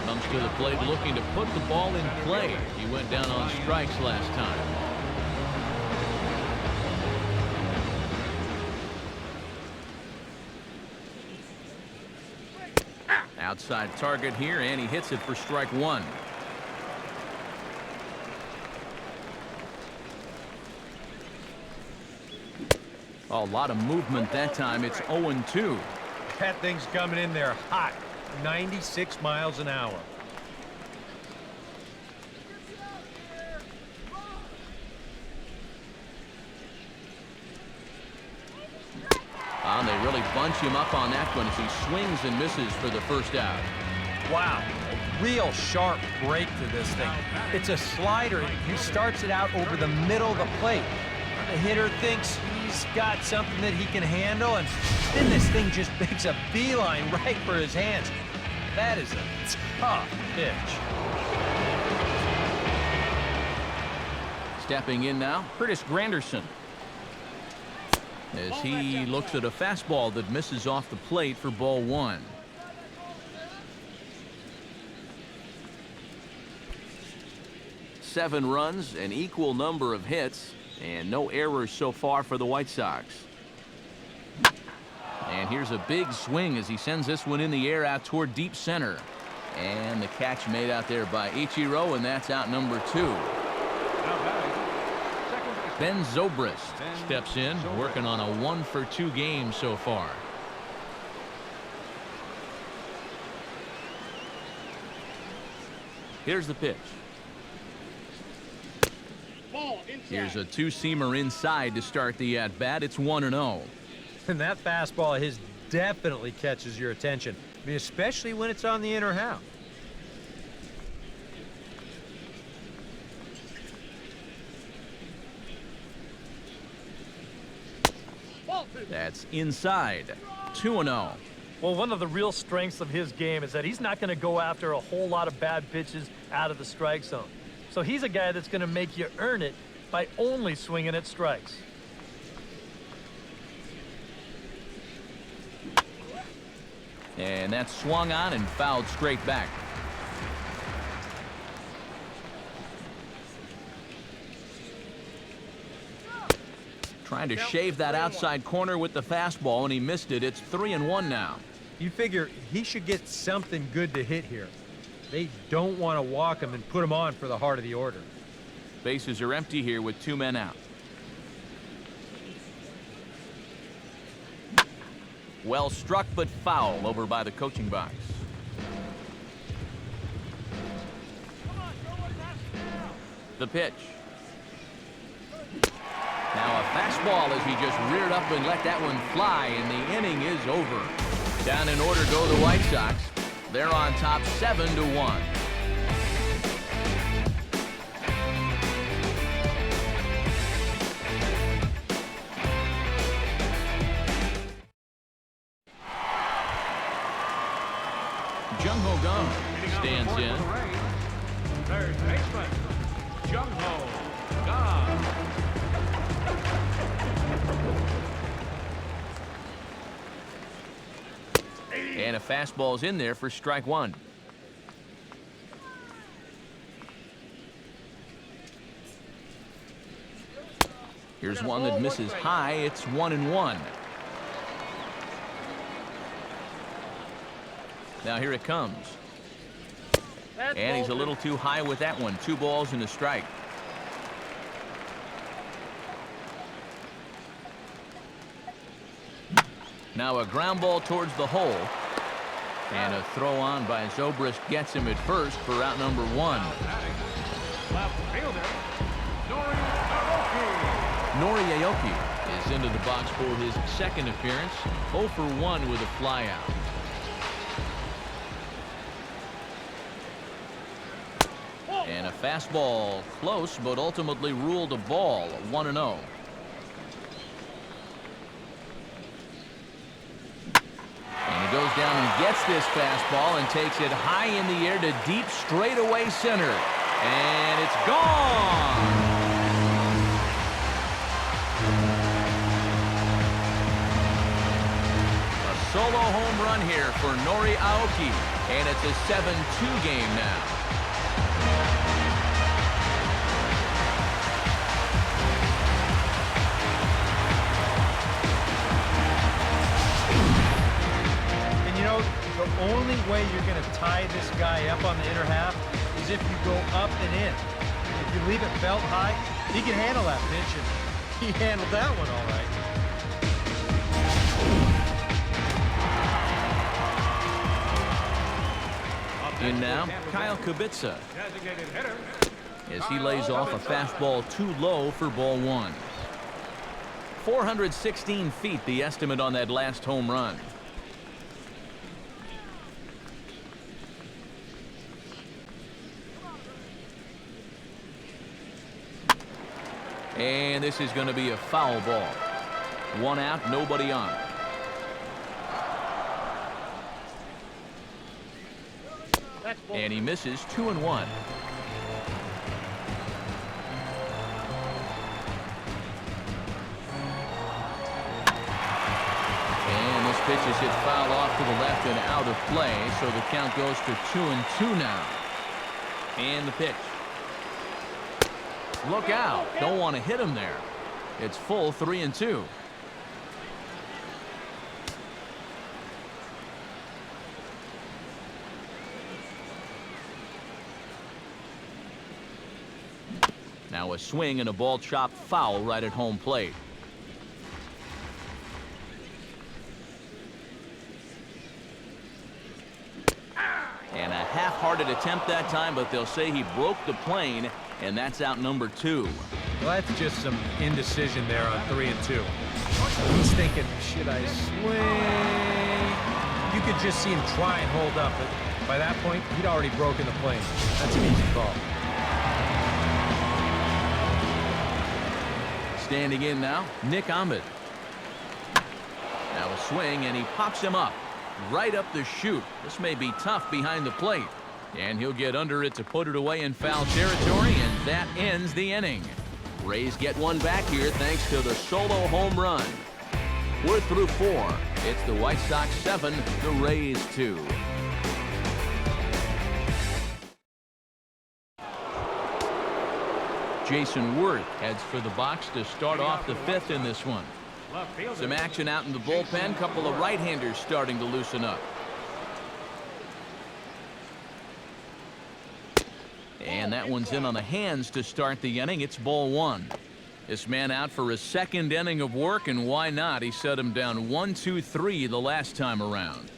Comes to the plate looking to put the ball in play. He went down on strikes last time. Outside target here, and he hits it for strike 1. A lot of movement that time. It's 0-2. That thing's coming in there hot. 96 miles an hour. And they really bunch him up on that one as he swings and misses for the first out. Wow, a real sharp break to this thing. It's a slider. He starts it out over the middle of the plate. The hitter thinks he's got something that he can handle, and then this thing just makes a beeline right for his hands. That is a tough pitch. Stepping in now, Curtis Granderson. As he looks at a fastball that misses off the plate for ball 1. Seven runs, an equal number of hits, and no errors so far for the White Sox. And here's a big swing as he sends this one in the air out toward deep center. And the catch made out there by Ichiro, and that's out number 2. Ben Zobrist steps in, working on a 1-for-2 game so far. Here's the pitch. Here's a 2-seamer inside to start the at-bat. It's 1-0. And that fastball of his definitely catches your attention. I mean, especially when it's on the inner half. That's inside. 2-0. Well, one of the real strengths of his game is that he's not going to go after a whole lot of bad pitches out of the strike zone. So he's a guy that's going to make you earn it by only swinging at strikes. And that's swung on and fouled straight back. Trying to shave that outside corner with the fastball, and he missed it. It's 3-1 now. You figure he should get something good to hit here. They don't want to walk him and put him on for the heart of the order. Bases are empty here with 2 men out. Well struck, but foul over by the coaching box. The pitch. Now a fastball as he just reared up and let that one fly, and the inning is over. Down in order go the White Sox. They're on top 7-1. Jung-Ho Kang stands in. Third baseman, Jung-Ho Kang. And a fastball's in there for strike 1. Here's one that misses high. It's 1-1. Now here it comes. And he's a little too high with that one. 2 balls and a strike. Now a ground ball towards the hole. And a throw on by Zobrist gets him at first for out number 1. Left fielder, Nori Aoki. Nori Aoki is into the box for his second appearance. 0 for 1 with a flyout. And a fastball close, but ultimately ruled a ball. 1-0. And he goes down and gets this fastball and takes it high in the air to deep straightaway center. And it's gone. A solo home run here for Nori Aoki. And it's a 7-2 game now. The only way you're going to tie this guy up on the inner half is if you go up and in. If you leave it belt high, he can handle that pitch, and he handled that one all right. In now, Kyle Kubica, Designated hitter. as he lays off a fastball too low for ball 1. 416 feet, the estimate on that last home run. And this is going to be a foul ball. 1 out, nobody on. And he misses 2-1. And this pitch is hit foul off to the left and out of play, so the count goes to 2-2 now. And the pitch. Look out. Don't want to hit him there. It's full 3-2. Now a swing and a ball chopped foul right at home plate. And a half-hearted attempt that time, but they'll say he broke the plane, and that's out number 2. Well, that's just some indecision there on 3-2. He's thinking, should I swing? You could just see him try and hold up, but by that point, he'd already broken the plane. That's an easy call. Standing in now, Nick Ahmed. Now a swing, and he pops him up. Right up the chute. This may be tough behind the plate. And he'll get under it to put it away in foul territory, and that ends the inning. Rays get one back here thanks to the solo home run. We're through 4. It's the White Sox 7, the Rays 2. Jason Worth heads for the box to start off the 5th in this one. Some action out in the bullpen. Couple of right-handers starting to loosen up. And that one's in on the hands to start the inning. It's ball 1. This man out for his 2nd inning of work, and why not? He set him down 1-2-3 the last time around.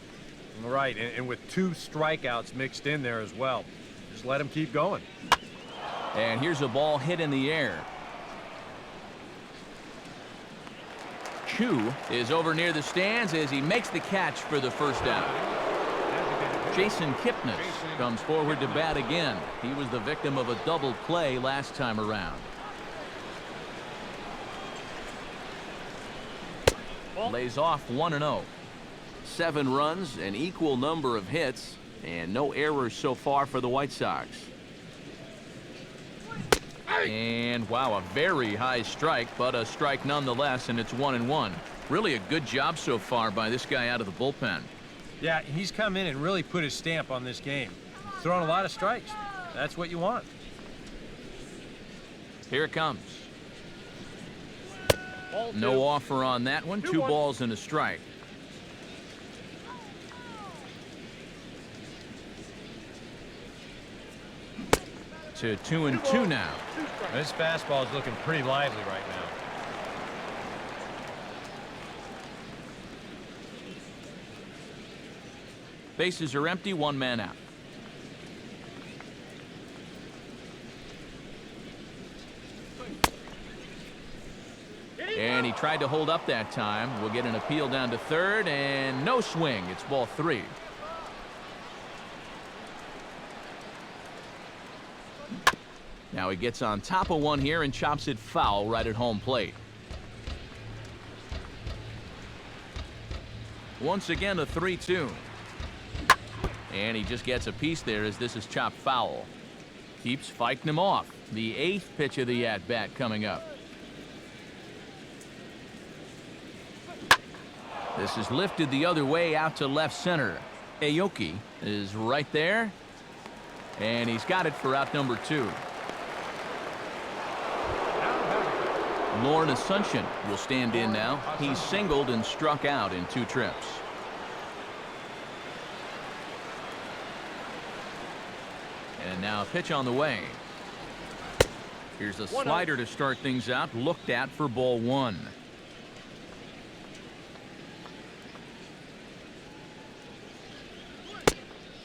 Right, and with 2 strikeouts mixed in there as well. Just let him keep going. And here's a ball hit in the air. Chu is over near the stands as he makes the catch for the first out. Jason Kipnis comes forward to bat again. He was the victim of a double play last time around. Lays off 1-0. 7 runs, an equal number of hits, and no errors so far for the White Sox. And wow, a very high strike, but a strike nonetheless, and it's 1-1. Really a good job so far by this guy out of the bullpen. Yeah, he's come in and really put his stamp on this game. Throwing a lot of strikes. That's what you want. Here it comes. No offer on that one. 2 balls and a strike. to 2-2 now. This fastball is looking pretty lively right now. Bases are empty, one man out. And he tried to hold up that time. We'll get an appeal down to third, and no swing. It's ball 3. Now he gets on top of one here and chops it foul right at home plate. Once again, a 3-2. And he just gets a piece there as this is chopped foul. Keeps fighting him off. The 8th pitch of the at-bat coming up. This is lifted the other way out to left center. Aoki is right there. And he's got it for out number 2. Lorne Asuncion will stand in now. He's singled and struck out in 2 trips. And now a pitch on the way. Here's a slider to start things out, looked at for ball 1.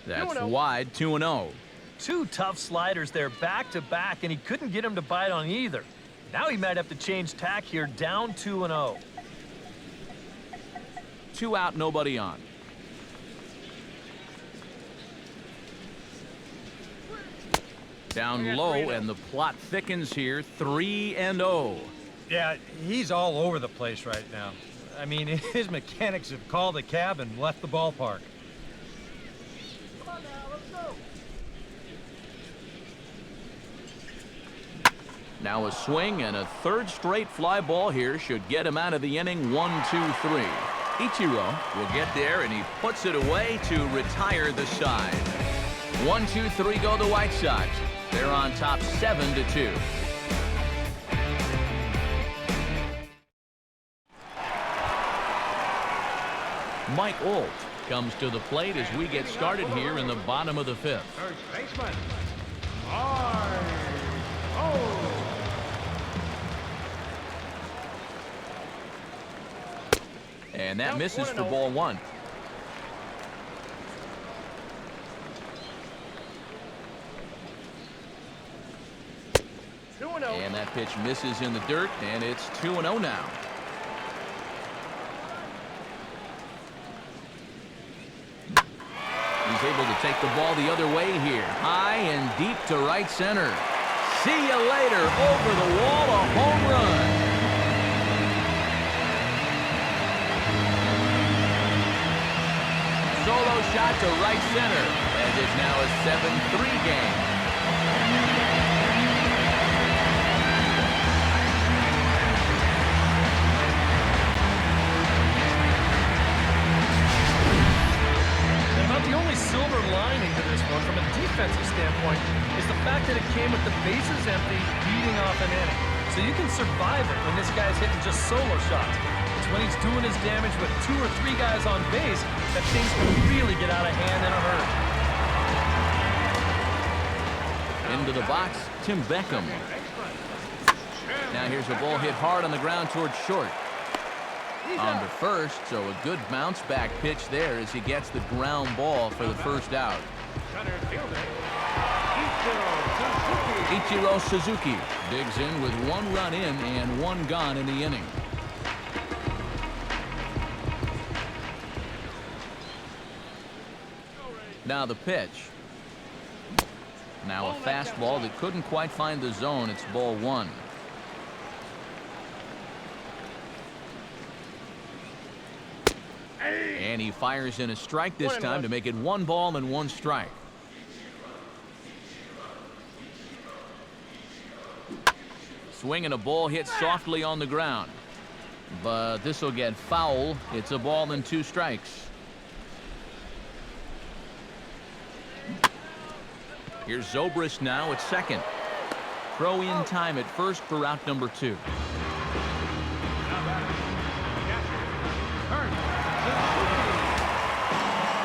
That's wide, 2-0. 2 tough sliders there back to back, and he couldn't get him to bite on either. Now he might have to change tack here, down 2-0. 2 out, nobody on. Down low, and the plot thickens here, 3-0. Yeah, he's all over the place right now. I mean, his mechanics have called a cab and left the ballpark. Come on now, let's go. Now a swing and a 3rd straight fly ball here should get him out of the inning. 1-2-3. Ichiro will get there, and he puts it away to retire the side. 1-2-3 go the White Sox. They're on top 7-2. Mike Olt comes to the plate as we get started here in the bottom of the 5th. First baseman. Oh. And that misses for ball 1. And that pitch misses in the dirt, and it's 2-0 now. He's able to take the ball the other way here. High and deep to right center. See you later. Over the wall, a home run. Solo shot to right center, as it's now a 7-3 game. The only silver lining to this one from a defensive standpoint is the fact that it came with the bases empty, beating off an inning. So you can survive it when this guy's hitting just solo shots. It's when he's doing his damage with 2 or 3 guys on base that things can really get out of hand in a hurry. Into the box, Tim Beckham. Now here's a ball hit hard on the ground towards short. On to first, so a good bounce back pitch there as he gets the ground ball for the first out. Ichiro Suzuki digs in with 1 run in and 1 gone in the inning. Now the pitch. Now a fastball that couldn't quite find the zone. It's ball 1. And he fires in a strike this time to make it 1 ball and 1 strike. Swing and a ball hit softly on the ground. But this will get foul. It's a ball and 2 strikes. Here's Zobrist now at second. Throw in time at first for out number 2.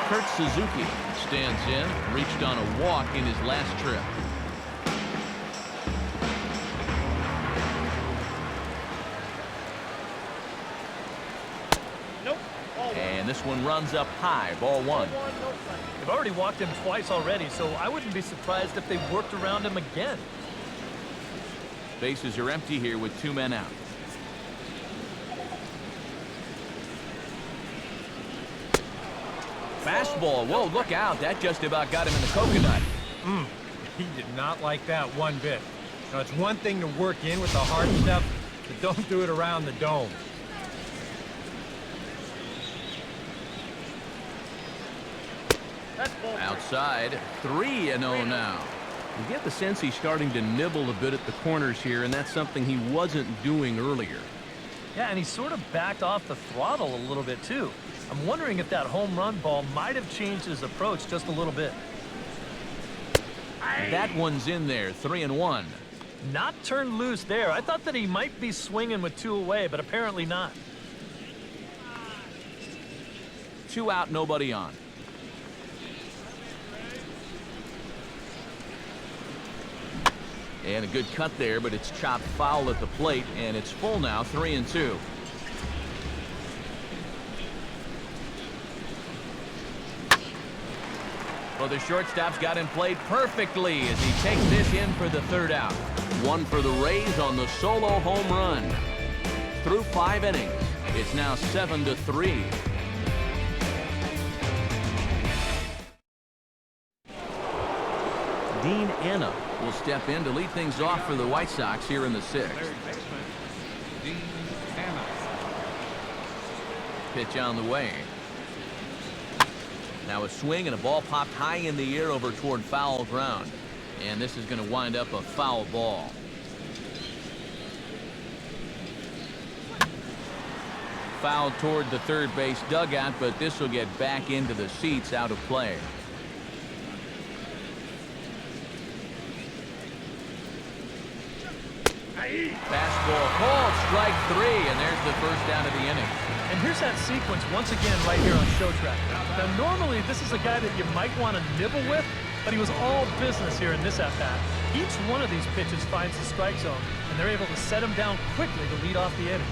Kurt Suzuki stands in, reached on a walk in his last trip. And this one runs up high, ball one. They've already walked him twice already, so I wouldn't be surprised if they worked around him again. Bases are empty here with 2 men out. Fastball. Whoa, look out. That just about got him in the coconut. He did not like that one bit. Now, it's one thing to work in with the hard stuff, but don't do it around the dome. Outside, 3-0 now. You get the sense he's starting to nibble a bit at the corners here, and that's something he wasn't doing earlier. Yeah, and he sort of backed off the throttle a little bit, too. I'm wondering if that home run ball might have changed his approach just a little bit. That one's in there, 3-1. Not turned loose there. I thought that he might be swinging with 2 away, but apparently not. 2 out, nobody on. And a good cut there, but it's chopped foul at the plate, and it's full now, 3-2. Well, the shortstop's got him played perfectly as he takes this in for the 3rd out. 1 for the Rays on the solo home run. Through 5 innings, it's now 7-3. Dean Anna will step in to lead things off for the White Sox here in the 6th. Third baseman, Dean Anna. Pitch on the way. Now a swing and a ball popped high in the air over toward foul ground. And this is going to wind up a foul ball. Foul toward the 3rd base dugout, but this will get back into the seats out of play. Fastball called, strike 3, and there's the 1st out of the inning. And here's that sequence once again right here on Show Track. Now, normally this is a guy that you might want to nibble with, but he was all business here in this at-bat. Each one of these pitches finds the strike zone, and they're able to set him down quickly to lead off the inning.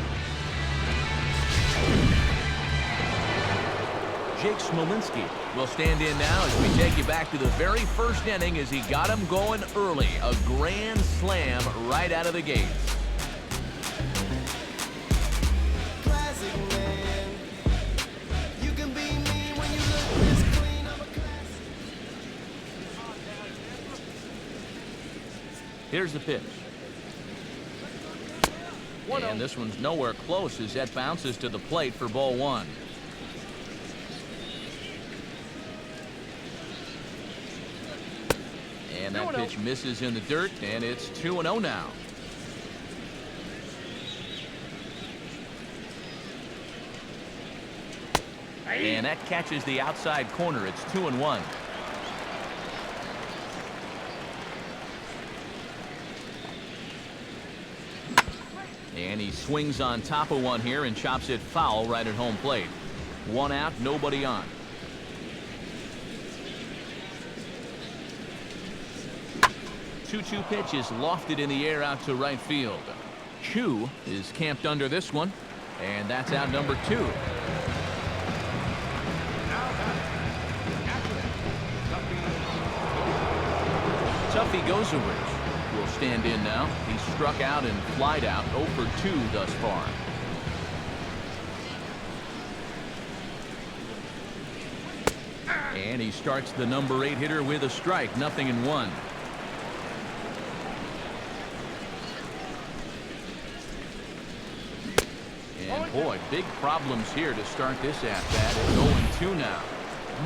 Jake Smolinski will stand in now as we take you back to the very 1st inning as he got him going early. A grand slam right out of the gate. Here's the pitch. And this one's nowhere close as that bounces to the plate for ball 1. And that pitch misses in the dirt, and it's 2-0 now. And that catches the outside corner. It's 2-1. And he swings on top of one here and chops it foul right at home plate. 1 out, nobody on. Two-2 pitch is lofted in the air out to right field. Chu is camped under this one, and that's out number 2. Tuffy Gozowicz will stand in now. He struck out and flied out 0 for 2 thus far. And he starts the number 8 hitter with a strike, 0-1. And boy, big problems here to start this at-bat. It's 0-2 now.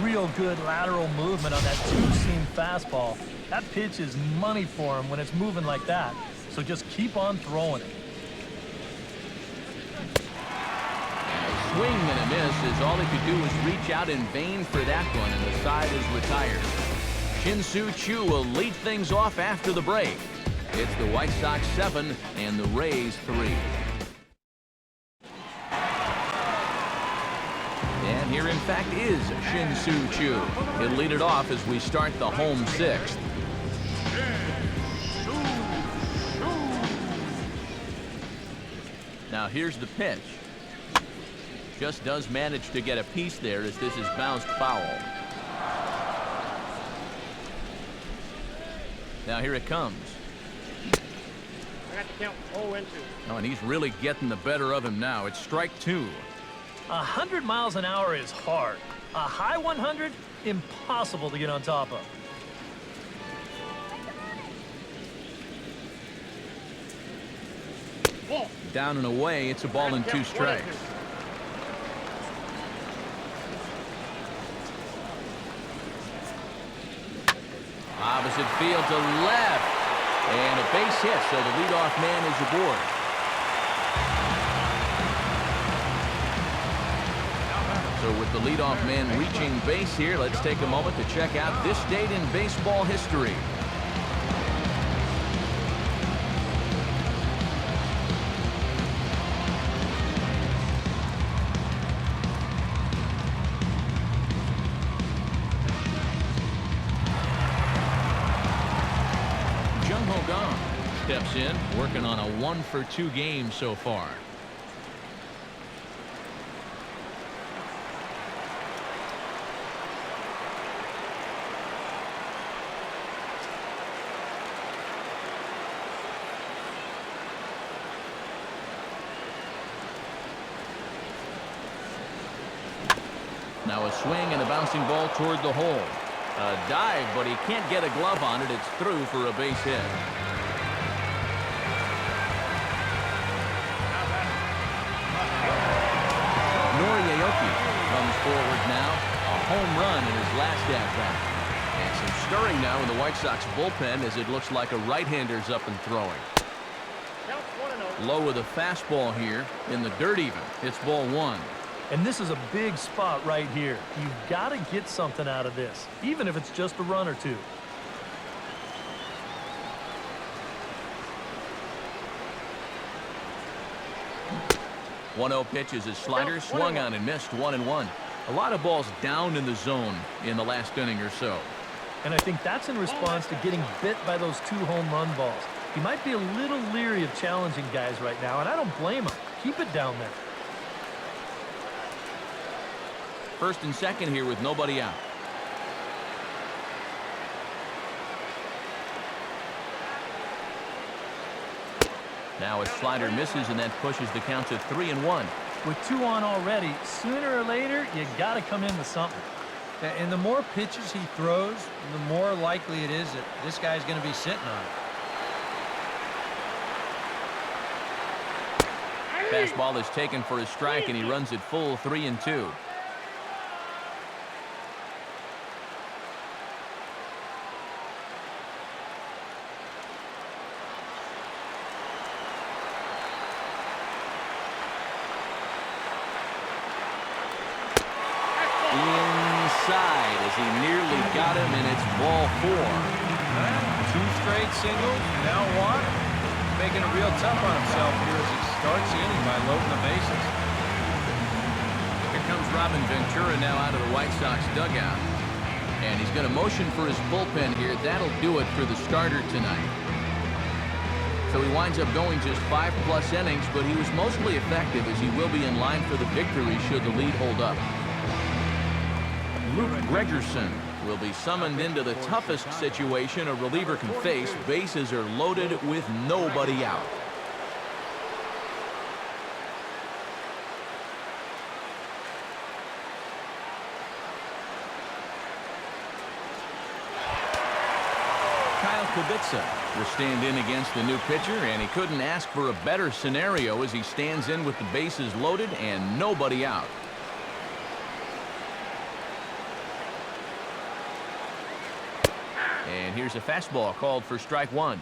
Real good lateral movement on that 2-seam fastball. That pitch is money for him when it's moving like that. So just keep on throwing it. A swing and a miss as all he could do was reach out in vain for that one, and the side is retired. Shin-Soo Choo will lead things off after the break. It's the White Sox 7 and the Rays 3. And here, in fact, is Shin-Soo Choo. He'll lead it off as we start the home 6th. Now here's the pitch. Just does manage to get a piece there as this is bounced foul. Now here it comes. I got to count 0 and 2. Oh, and he's really getting the better of him now. It's strike 2. 100 miles an hour is hard. A high 100, impossible to get on top of. Ball. Down and away, it's a ball and 2 strikes. Opposite field to left. And a base hit, so the leadoff man is aboard. So with the leadoff man reaching base here, let's take a moment to check out this date in baseball history. Steps in, working on a 1-for-2 game so far. Now a swing and a bouncing ball toward the hole. A dive, but he can't get a glove on it. It's through for a base hit. Comes forward now, a home run in his last at-bat. And some stirring now in the White Sox bullpen as it looks like a right-hander's up and throwing. Low with a fastball here, in the dirt even. It's ball 1. And this is a big spot right here. You've got to get something out of this, even if it's just a run or two. 1-0 pitch is his slider, swung on and missed 1-1. A lot of balls down in the zone in the last inning or so. And I think that's in response to getting bit by those 2 home run balls. He might be a little leery of challenging guys right now, and I don't blame him. Keep it down there. First and second here with nobody out. Now a slider misses, and that pushes the count to 3-1. With 2 on already, sooner or later, you got to come in with something. And the more pitches he throws, the more likely it is that this guy's going to be sitting on it. Fastball is taken for a strike, and he runs it full 3-2. Inside as he nearly got him, and it's ball 4. 2 straight singles, now 1. Making it real tough on himself here as he starts the inning by loading the bases. Here comes Robin Ventura now out of the White Sox dugout. And he's going to motion for his bullpen here. That'll do it for the starter tonight. So he winds up going just 5+ innings, but he was mostly effective as he will be in line for the victory should the lead hold up. Luke Gregerson will be summoned into the toughest situation a reliever can face. Bases are loaded with nobody out. Kyle Kipnis will stand in against the new pitcher, and he couldn't ask for a better scenario as he stands in with the bases loaded and nobody out. And here's a fastball called for strike 1.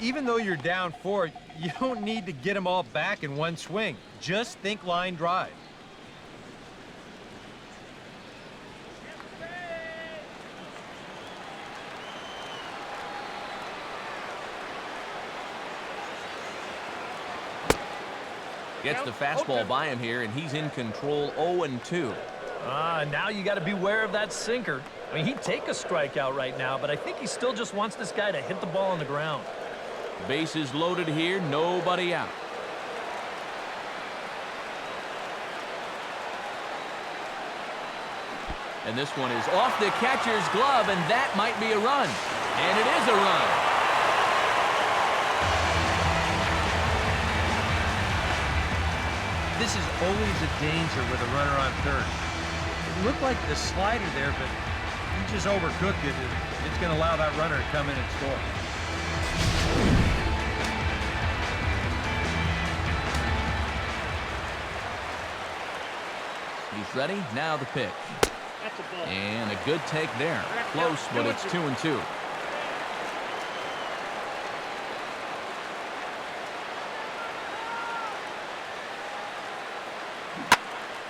Even though you're down 4, you don't need to get them all back in one swing. Just think line drive. Gets the fastball by him here, and he's in control 0-2. Now you got to beware of that sinker. I mean, he'd take a strikeout right now, but I think he still just wants this guy to hit the ball on the ground. Bases loaded here, nobody out. And this one is off the catcher's glove, and that might be a run. And it is a run. This is always a danger with a runner on third. It looked like the slider there, but he just overcooked it, and it's going to allow that runner to come in and score. He's ready. Now the pitch. That's a ball. And a good take there. Close, but it's 2-2.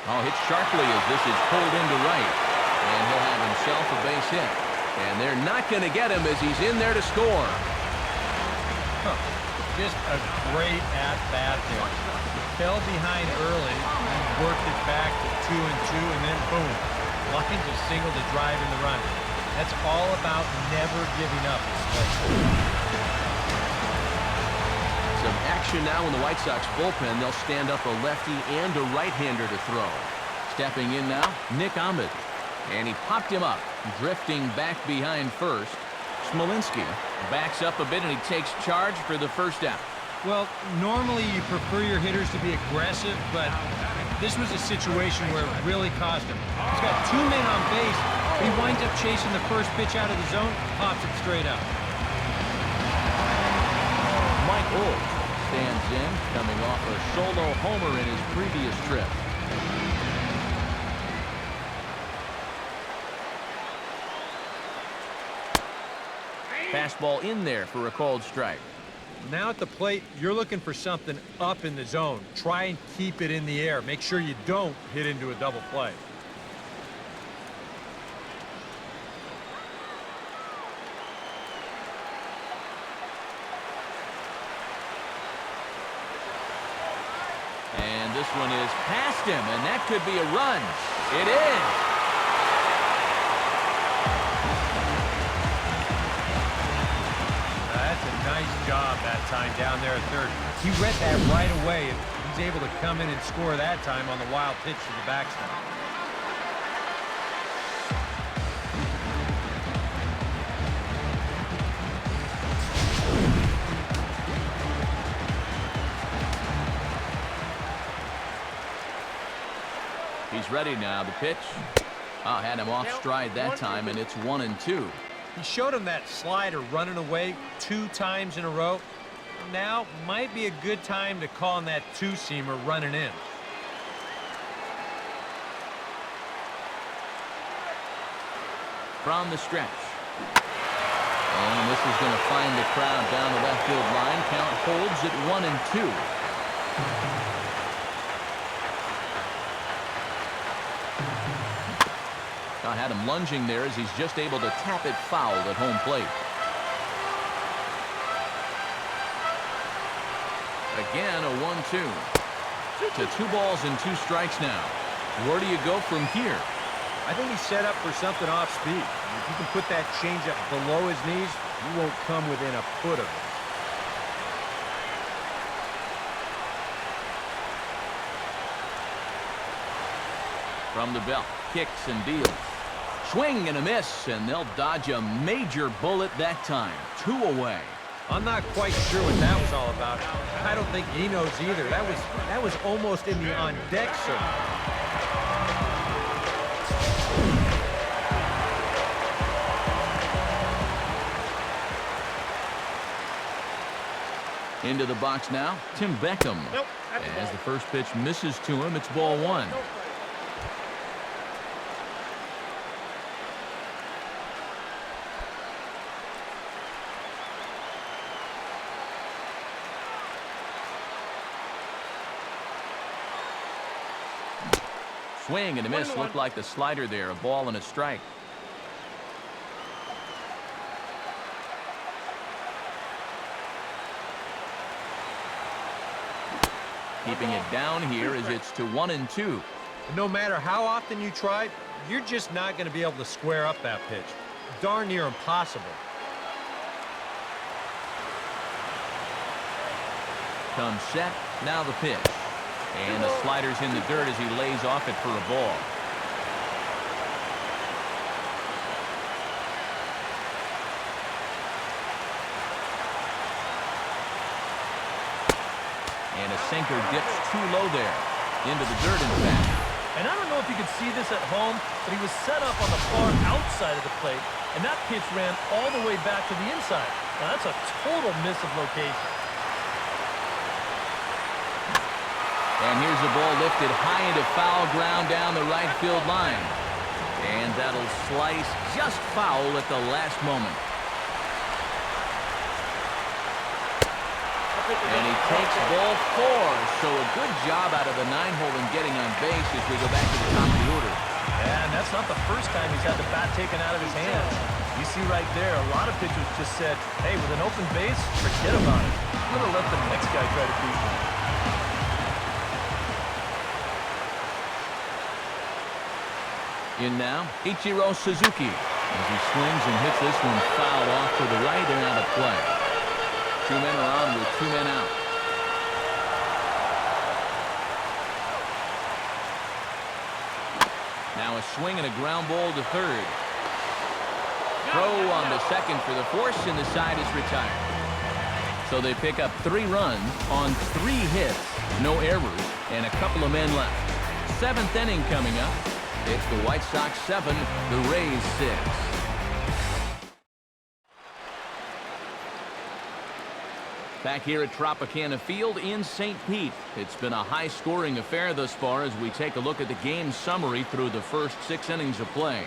Oh, hit sharply as this is pulled into right. And he'll have himself a base hit. And they're not going to get him as he's in there to score. Just a great at-bat there. Fell behind early and worked it back to 2-2, and then boom, lines a single to drive in the run. That's all about never giving up. Some action now in the White Sox bullpen. They'll stand up a lefty and a right-hander to throw. Stepping in now, Nick Ahmed. And he popped him up, drifting back behind first. Smolinski backs up a bit, and he takes charge for the first out. Well, normally you prefer your hitters to be aggressive, but this was a situation where it really cost him. He's got 2 men on base. He winds up chasing the first pitch out of the zone, pops it straight up. Mike Old stands in, coming off a solo homer in his previous trip. Fastball in there for a called strike. Now at the plate, you're looking for something up in the zone. Try and keep it in the air. Make sure you don't hit into a double play. And this one is past him, and that could be a run. It is. Nice job that time down there at third. He read that right away, and he's able to come in and score that time on the wild pitch to the backstop. He's ready now. The pitch. Oh, had him off stride that time, and it's 1-2. He showed him that slider running away 2 times in a row. Now might be a good time to call on that 2-seamer running in. From the stretch. And this is going to find the crowd down the left field line. Count holds at 1-2. I had him lunging there as he's just able to tap it foul at home plate. Again, a 1-2. To 2 balls and 2 strikes now. Where do you go from here? I think he's set up for something off speed. If you can put that changeup below his knees, you won't come within a foot of it. From the belt, kicks and deals. Swing and a miss, and they'll dodge a major bullet that time. 2 away. I'm not quite sure what that was all about. I don't think he knows either. That was almost in the on-deck circle. Into the box now, Tim Beckham. Nope, as the first pitch misses to him, it's ball 1. Swing and a miss. Looked like the slider there. A ball and a strike. Keeping it down here as it's to 1-2. No matter how often you try, you're just not going to be able to square up that pitch. Darn near impossible. Comes set. Now the pitch. And the slider's in the dirt as he lays off it for a ball. And a sinker dips too low there. Into the dirt, in fact. And I don't know if you could see this at home, but he was set up on the far outside of the plate, and that pitch ran all the way back to the inside. Now, that's a total miss of location. And here's the ball lifted high into foul ground down the right field line. And that'll slice just foul at the last moment. And he takes ball 4. So a good job out of the 9-hole in getting on base as we go back to the top of the order. And that's not the first time he's had the bat taken out of his hands. You see right there, a lot of pitchers just said, hey, with an open base, forget about it. I'm going to let the next guy try to beat him. In now, Ichiro Suzuki as he swings and hits this one foul off to the right and out of play. 2 men are on with 2 men out. Now a swing and a ground ball to third. Throw on to second for the force, and the side is retired. So they pick up 3 runs on 3 hits, no errors, and a couple of men left. 7th inning coming up. It's the White Sox 7, the Rays 6. Back here at Tropicana Field in St. Pete. It's been a high-scoring affair thus far as we take a look at the game summary through the first 6 innings of play.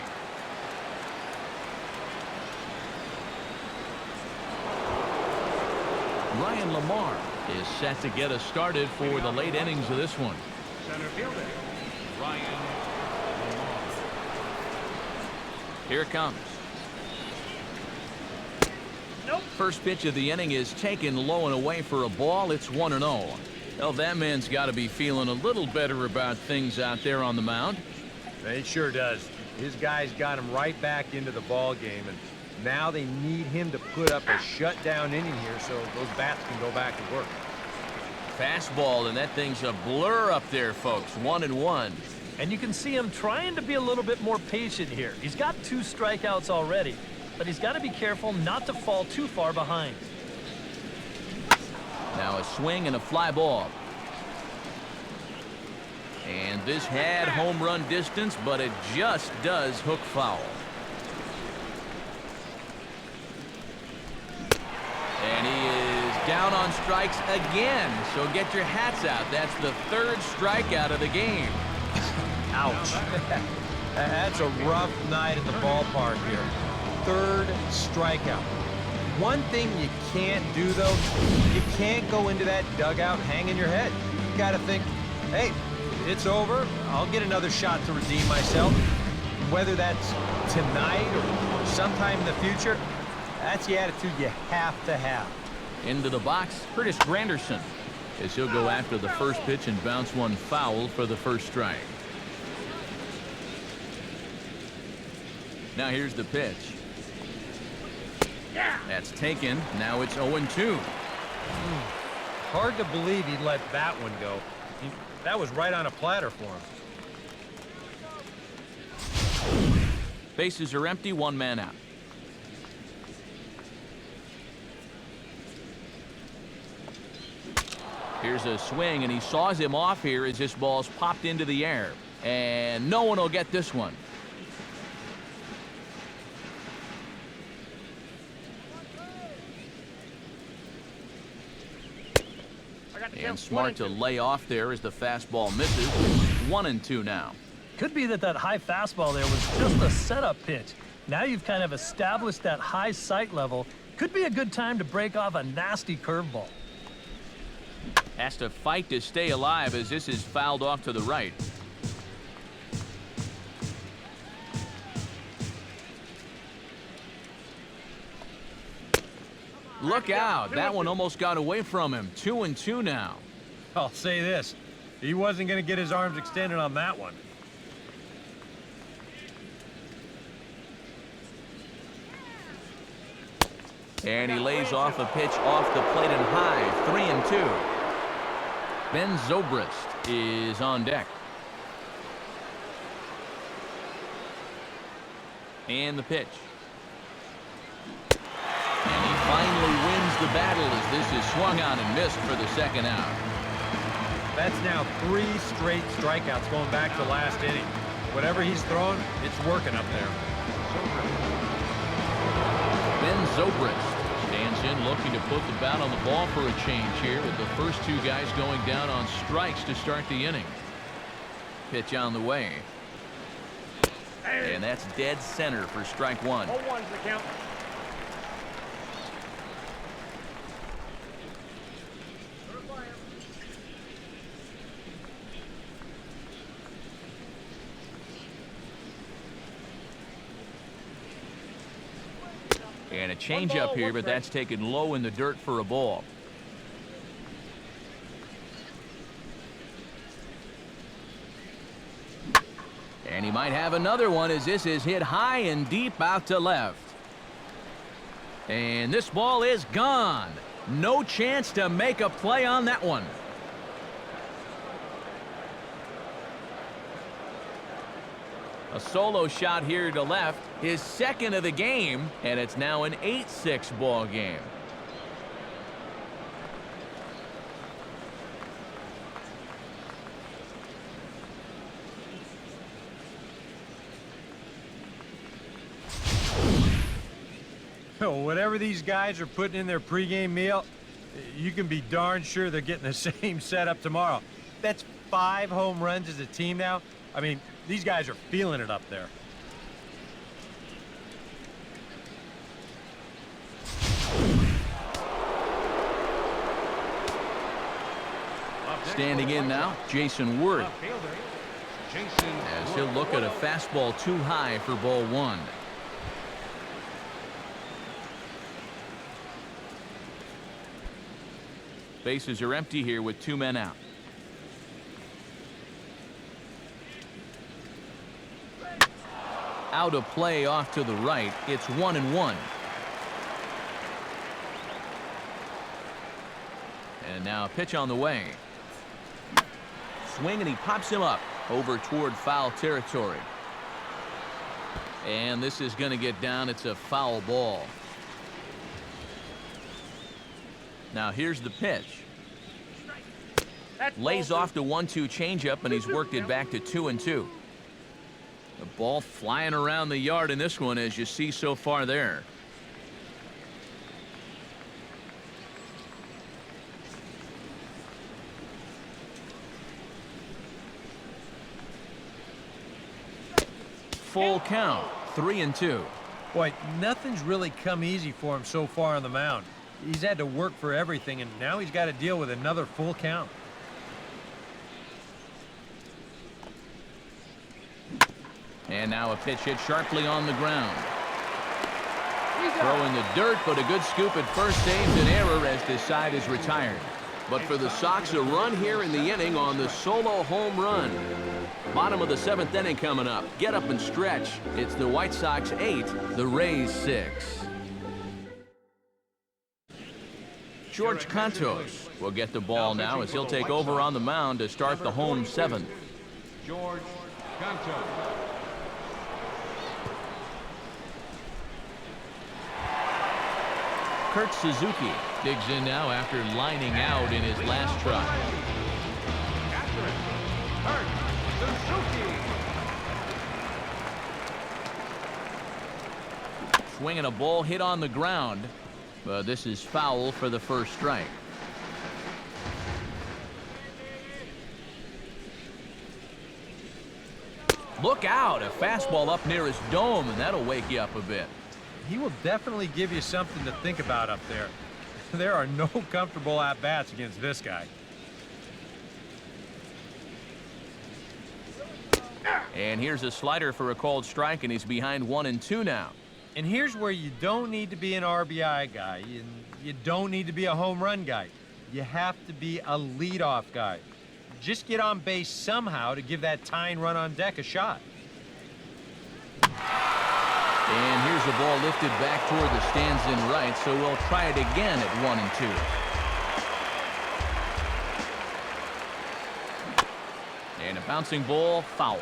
Ryan Lamar is set to get us started for the late innings of this one. Center fielder, Ryan Lamar. Here it comes. First pitch of the inning is taken low and away for a ball. It's 1-0. Well, that man's got to be feeling a little better about things out there on the mound. It sure does. His guys got him right back into the ball game, and now they need him to put up a shutdown inning here so those bats can go back to work. Fastball, and that thing's a blur up there, folks. 1-1. And you can see him trying to be a little bit more patient here. He's got 2 strikeouts already, but he's got to be careful not to fall too far behind. Now a swing and a fly ball. And this had home run distance, but it just does hook foul. And he is down on strikes again. So get your hats out. That's the 3rd strikeout of the game. Ouch. That's a rough night at the ballpark here. 3rd strikeout. One thing you can't do, though, you can't go into that dugout hanging your head. You got to think, hey, it's over. I'll get another shot to redeem myself. Whether that's tonight or sometime in the future, that's the attitude you have to have. Into the box, Curtis Granderson, as he'll go after the first pitch and bounce one foul for the first strike. Now here's the pitch. That's taken. Now it's 0-2. Hard to believe he let that one go. That was right on a platter for him. Bases are empty, 1 man out. Here's a swing, and he saws him off here as this ball's popped into the air. And no one will get this one. And smart to lay off there as the fastball misses. 1-2 now. Could be that high fastball there was just a setup pitch. Now you've kind of established that high sight level. Could be a good time to break off a nasty curveball. Has to fight to stay alive as this is fouled off to the right. Look out. That one almost got away from him. 2-2 now. I'll say this. He wasn't going to get his arms extended on that one. And he lays off a pitch off the plate and high. 3-2. Ben Zobrist is on deck. And the pitch. And he finally wins the battle as this is swung on and missed for the 2nd out. That's now 3 straight strikeouts going back to last inning. Whatever he's throwing, it's working up there. Ben Zobrist stands in looking to put the bat on the ball for a change here with the first 2 guys going down on strikes to start the inning. Pitch on the way. And that's dead center for strike 1. 0-1's the count. And a changeup here, but that's taken low in the dirt for a ball. And he might have another one as this is hit high and deep out to left. And this ball is gone. No chance to make a play on that one. A solo shot here to left, his second of the game, and it's now an 8-6 ball game. Whatever these guys are putting in their pregame meal, you can be darn sure they're getting the same setup tomorrow. That's 5 home runs as a team now. I mean, these guys are feeling it up there. Standing in now, Jason Worth, Jason as he'll look at a fastball too high for ball 1. Bases are empty here with 2 men out. Out of play off to the right. It's 1-1. And now a pitch on the way. Swing and he pops him up over toward foul territory. And this is going to get down. It's a foul ball. Now here's the pitch. Lays off the 1-2 changeup and he's worked it back to 2-2. The ball flying around the yard in this one, as you see so far there. Full count, 3-2. Boy, nothing's really come easy for him so far on the mound. He's had to work for everything, and now he's got to deal with another full count. And now a pitch hit sharply on the ground. Throw in the dirt, but a good scoop at first saves an error as this side is retired. But for the Sox, a run here in the inning on the solo home run. Bottom of the 7th inning coming up. Get up and stretch. It's the White Sox 8, the Rays 6. George Cantos will get the ball now as he'll take over on the mound to start the home 7th. George Cantos. Kurt Suzuki digs in now after lining out in his last try. Kurt Suzuki. Swinging a ball hit on the ground. This is foul for the first strike. Look out, a fastball up near his dome, and that'll wake you up a bit. He will definitely give you something to think about up there. There are no comfortable at-bats against this guy. And here's a slider for a called strike, and he's behind 1-2 now. And here's where you don't need to be an RBI guy. You don't need to be a home run guy. You have to be a leadoff guy. Just get on base somehow to give that tying run on deck a shot. And here's a ball lifted back toward the stands in right, so we'll try it again at 1-2. And a bouncing ball, foul.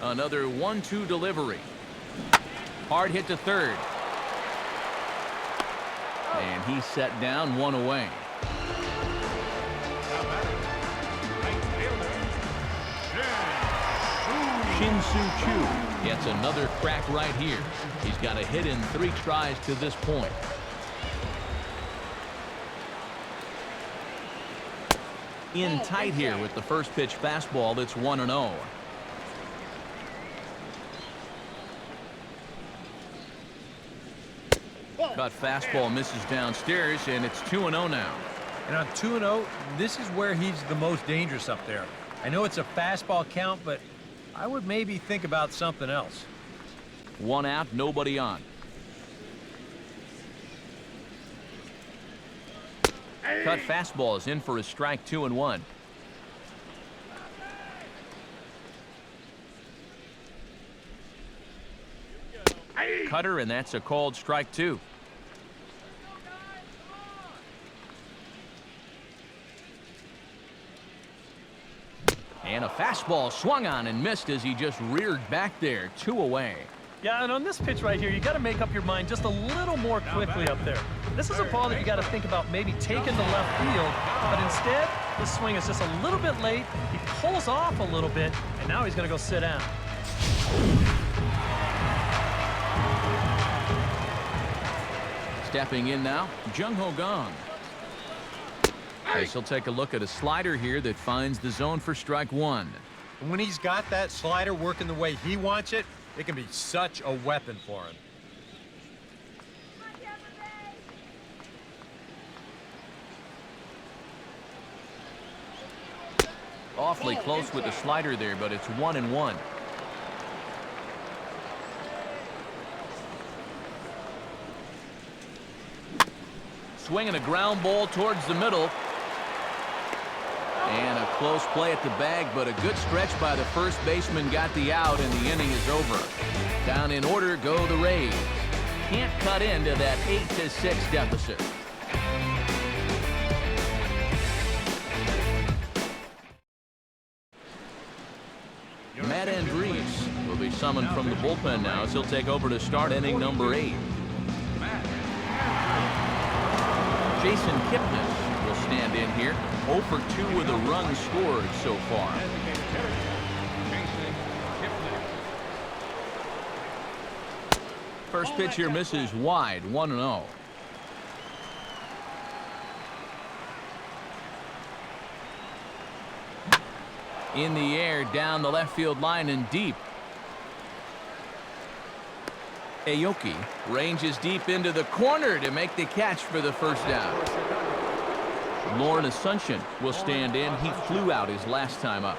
Another 1-2 delivery. Hard hit to third. And he's set down, 1 away. Shin-Soo Choo gets another crack right here. He's got a hit in 3 tries to this point. In tight here with the first pitch fastball. That's 1-0. Cut fastball misses downstairs, and it's 2-0 now. And on 2-0, this is where he's the most dangerous up there. I know it's a fastball count, but I would maybe think about something else. 1 out, nobody on. Cut fastball is in for a strike, 2-1. Cutter, and that's a called strike 2. And a fastball swung on and missed as he just reared back there, 2 away. Yeah, and on this pitch right here, you got to make up your mind just a little more quickly up there. This is a ball that you got to think about maybe taking to left field, but instead, this swing is just a little bit late. He pulls off a little bit, and now he's going to go sit down. Stepping in now, Jung-Ho Gong. As he'll take a look at a slider here that finds the zone for strike 1. And when he's got that slider working the way he wants it, it can be such a weapon for him. Awfully close with the slider there, but it's 1-1. Swinging a ground ball towards the middle. And a close play at the bag, but a good stretch by the first baseman got the out, and the inning is over. Down in order go the Rays. Can't cut into that 8-6 deficit. Matt Andrees will be summoned from the bullpen now as he'll take over to start inning number 8. Jason Kipnis will stand in here. 0 for 2 with a run scored so far. First pitch here misses wide, 1-0. In the air, down the left field line and deep. Aoki ranges deep into the corner to make the catch for the first down. Lauren Asuncion will stand in. He flew out his last time up.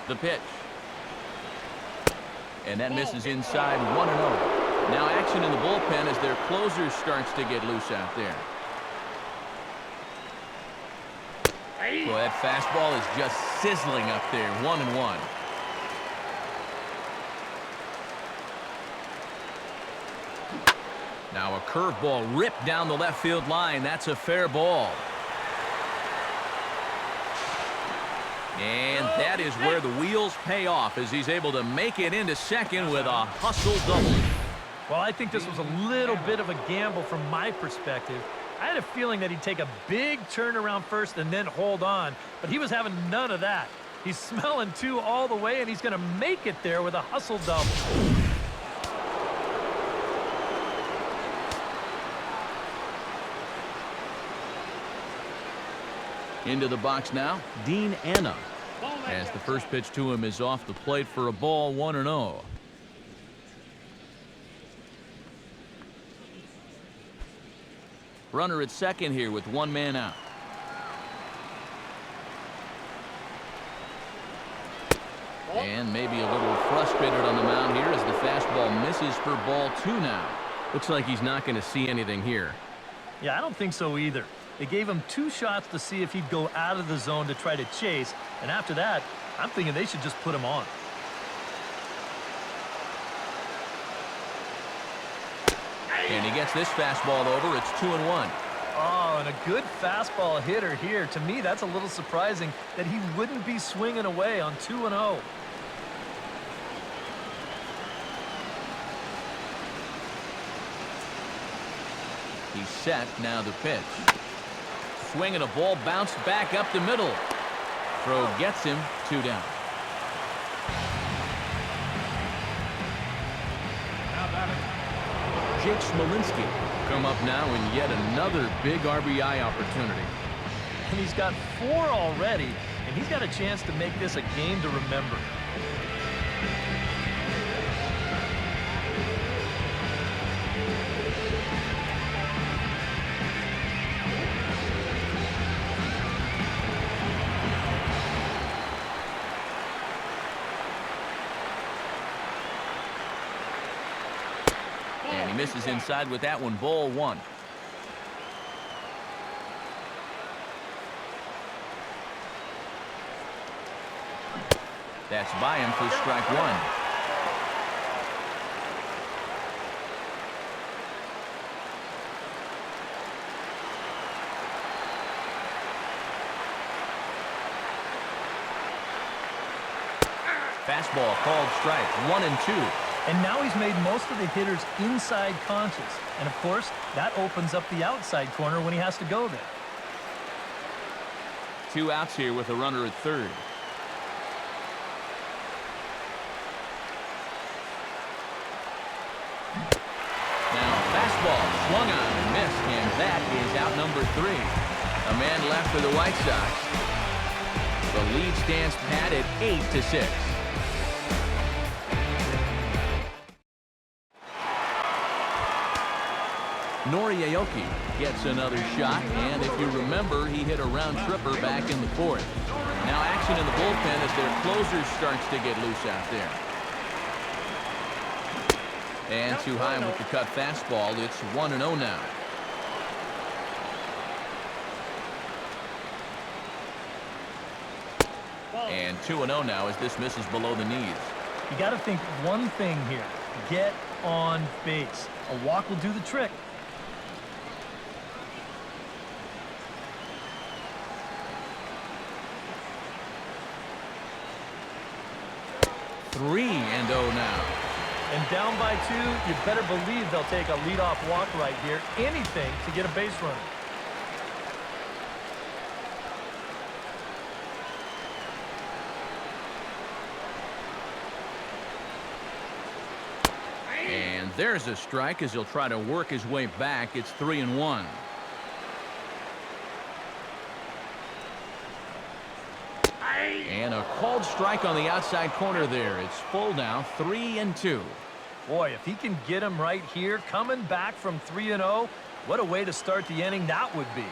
The pitch. And that misses inside, 1-0. Now action in the bullpen as their closer starts to get loose out there. Well, that fastball is just sizzling up there, 1-1. Now a curveball ripped down the left field line. That's a fair ball. And that is where the wheels pay off as he's able to make it into second with a hustle double. Well, I think this was a little bit of a gamble from my perspective. I had a feeling that he'd take a big turn around first and then hold on, but he was having none of that. He's smelling 2 all the way, and he's going to make it there with a hustle double. Into the box now, Dean Anna. As the first pitch to him is off the plate for a ball, 1-0. Runner at second here with 1 man out. And maybe a little frustrated on the mound here as the fastball misses for ball 2 now. Looks like he's not going to see anything here. Yeah, I don't think so either. They gave him 2 shots to see if he'd go out of the zone to try to chase, and after that, I'm thinking they should just put him on. And he gets this fastball over. It's 2-1. Oh, and a good fastball hitter here. To me, that's a little surprising that he wouldn't be swinging away on 2-0. He's set. Now the pitch. Swing and a ball bounced back up the middle. Throw gets him. 2 down. Now batting, Jake Smolinski come up now in yet another big RBI opportunity. And he's got 4 already, and he's got a chance to make this a game to remember. And he misses inside with that one. Ball 1. That's by him for strike 1. Fastball called strike 1 and 2. And now he's made most of the hitters inside conscious. And, of course, that opens up the outside corner when he has to go there. 2 outs here with a runner at third. Now, fastball swung on and missed, and that is out number 3. A man left for the White Sox. The lead stands pat at 8-6. Noriaoki gets another shot, and if you remember, he hit a round tripper back in the 4th. Now action in the bullpen as their closer starts to get loose out there. And too high with the cut fastball. It's 1-0 now. And 2-0 now as this misses below the knees. You got to think one thing here. Get on base. A walk will do the trick. Three and 0 now. And down by 2, you better believe they'll take a leadoff walk right here. Anything to get a base runner. And there's a strike as he'll try to work his way back. It's 3-1. And a called strike on the outside corner there. It's full now, 3-2. Boy, if he can get him right here, coming back from 3-0, what a way to start the inning that would be.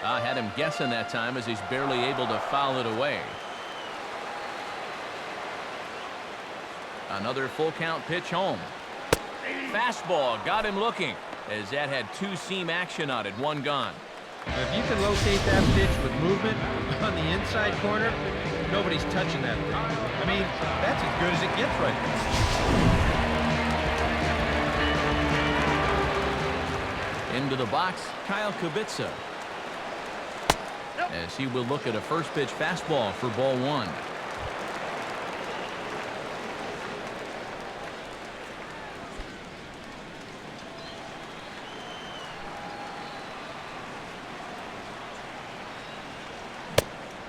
I had him guessing that time as he's barely able to foul it away. Another full count pitch home. Fastball got him looking as that had 2-seam action on it. 1 gone. If you can locate that pitch with movement on the inside corner, nobody's touching that thing. I mean, that's as good as it gets right now. Into the box, Kyle Kubica. As he will look at a first pitch fastball for ball 1.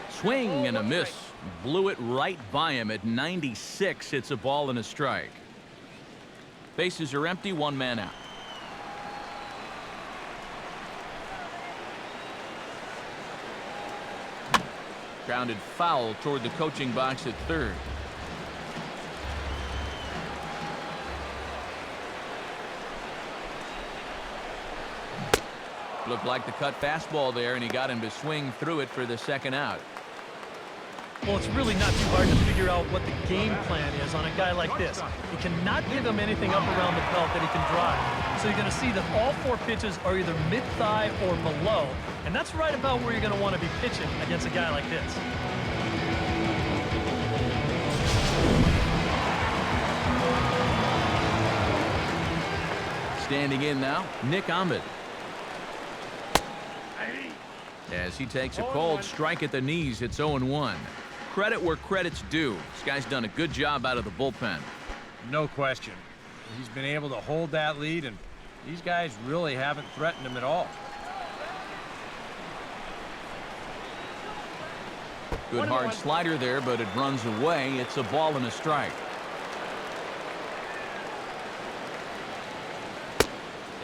Swing and a miss. Blew it right by him at 96. It's a ball and a strike. Bases are empty. 1 man out. Grounded foul toward the coaching box at third. Looked like the cut fastball there, and he got him to swing through it for the 2nd out. Well, it's really not too hard to figure out what the game plan is on a guy like this. You cannot give him anything up around the belt that he can drive. So you're going to see that all 4 pitches are either mid-thigh or below, and that's right about where you're going to want to be pitching against a guy like this. Standing in now, Nick Ahmed. As he takes a called strike at the knees, it's 0-1. Credit where credit's due. This guy's done a good job out of the bullpen. No question. He's been able to hold that lead, and these guys really haven't threatened him at all. Good hard slider there, but it runs away. It's a ball and a strike.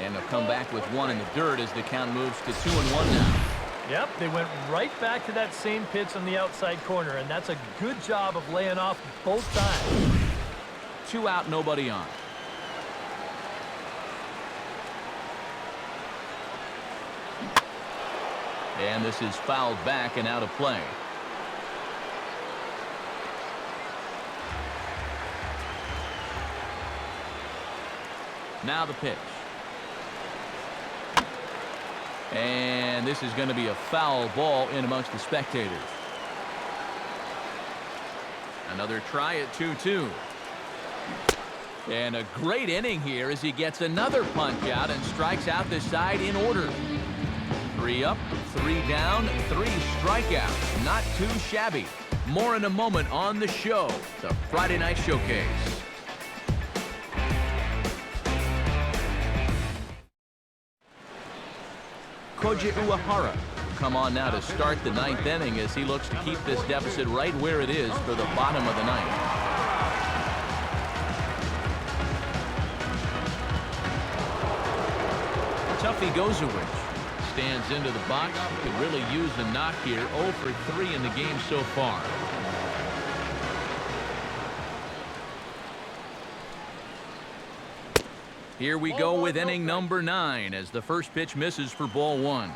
And they'll come back with one in the dirt as the count moves to 2-1 now. Yep, they went right back to that same pitch on the outside corner, and that's a good job of laying off both times. 2 out, nobody on. And this is fouled back and out of play. Now the pitch. And this is going to be a foul ball in amongst the spectators. Another try at 2-2. And a great inning here as he gets another punch out and strikes out the side in order. 3 up, 3 down, 3 strikeouts. Not too shabby. More in a moment on the show, the Friday Night Showcase. Koji Uehara come on now to start the 9th inning as he looks to keep this deficit right where it is for the bottom of the 9th. Tuffy Gozowicz stands into the box. Could really use a knock here. 0 for 3 in the game so far. Here we go with inning number 9 as the first pitch misses for ball 1.